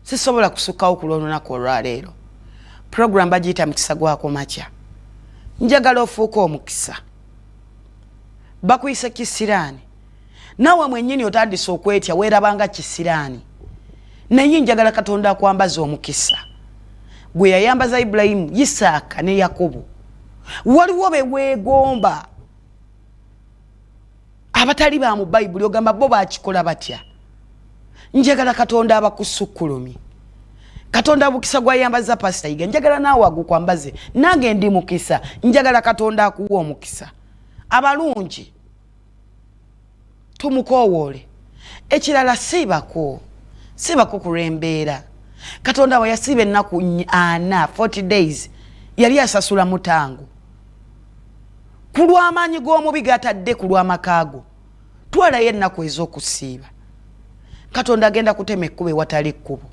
sisobola kusukkawo ku lw'olunaku olwaleero program bagiyita mukisa gwa kumakya njagala ofuuka omukisa bakuyise kisiraani nawe mwennyini otandise okwetya weerabanga kisiraani naye njagala Katonda akwambaza omukisa gwe yayambaza Ibulayimu Isaaka ne Yakobo waliwo beweegomba abatali ba mu Bayibuli ogamba bo bakikola batya njagala Katonda abakusukkulumi Katonda bukisa gwayambaza Pastor Yiga njagala naawe agukwambaze nange ndi mukisa njagala Katonda akuwa omukisa abalungi tumukowoole ekirala sibako kulw'embeera Katonda we yasiba ennaku 40 days yali asasula mutango kulw'amaanyi g'omubi gatadde ku lw'amakaago twalayo ennaku ez'okusiiba Katonda agenda kutema ekkubo ewatali kkubo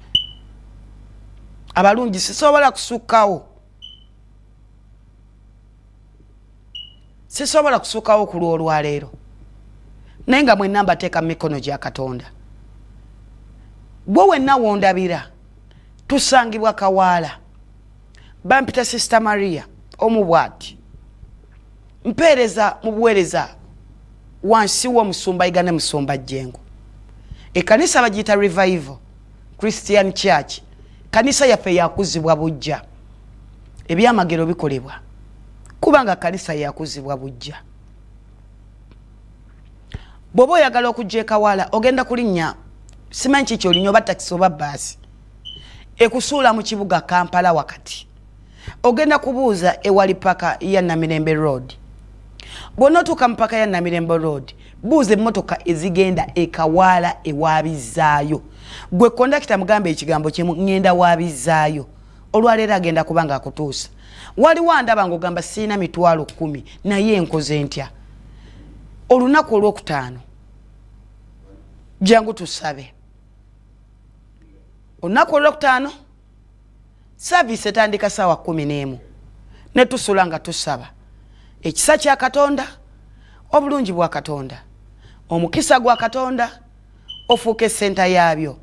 abalungi sisobola kusukkawo ku lw'olwaleero naye nga mwenna mbateeka mu mikono gya Katonda bwe wenna wondabira tusangibwa Kawaala bampita Sister Maria omubwati mpeereza mu buweereza wansi w'omusumba Yiga ne musumba Jjengo ekkanisa bagiyita Revival Christian Church kanisa yaffe yakuzibwa bujja ebyamagero bikolebwa kubanga kanisa yakuzibwa bujja bw'oba oyagala okujja e Kawaala ogenda kulinnya simanyi kiki olinya oba takisi oba baasi ekusuula mu kibuga Kampala wakati ogenda kubuuza ewali paka ya Namirembe Road bw'onootuuka mu paka ya Namirembe Road buuza emmotoka ezigenda e Kawaala ewaabizaayo gwe kondakita mugambe ekigambo kimu ngenda waabizaayo olwaleero agenda kubanga akutuusa waliwo andaba ng'ogamba sirina mitwalo 10 naye nkoze ntya olunaku olwokutaano jangu tusabe olunaku olwokutaano saavisi etandika ssaawa 11 ne tusula nga tusaba ekisa kya Katonda obulungi bwa Katonda omukisa gwa Katonda ofuuka essenta yaabyo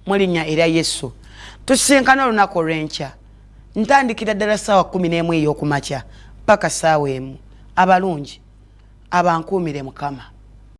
mu linnya erya Yesu tusisinkana olunaku olw'enkya ntandikira ddala ssaawa 11 ey'okumakya paka ssaawa 1 abalungi abankuumire Mukama.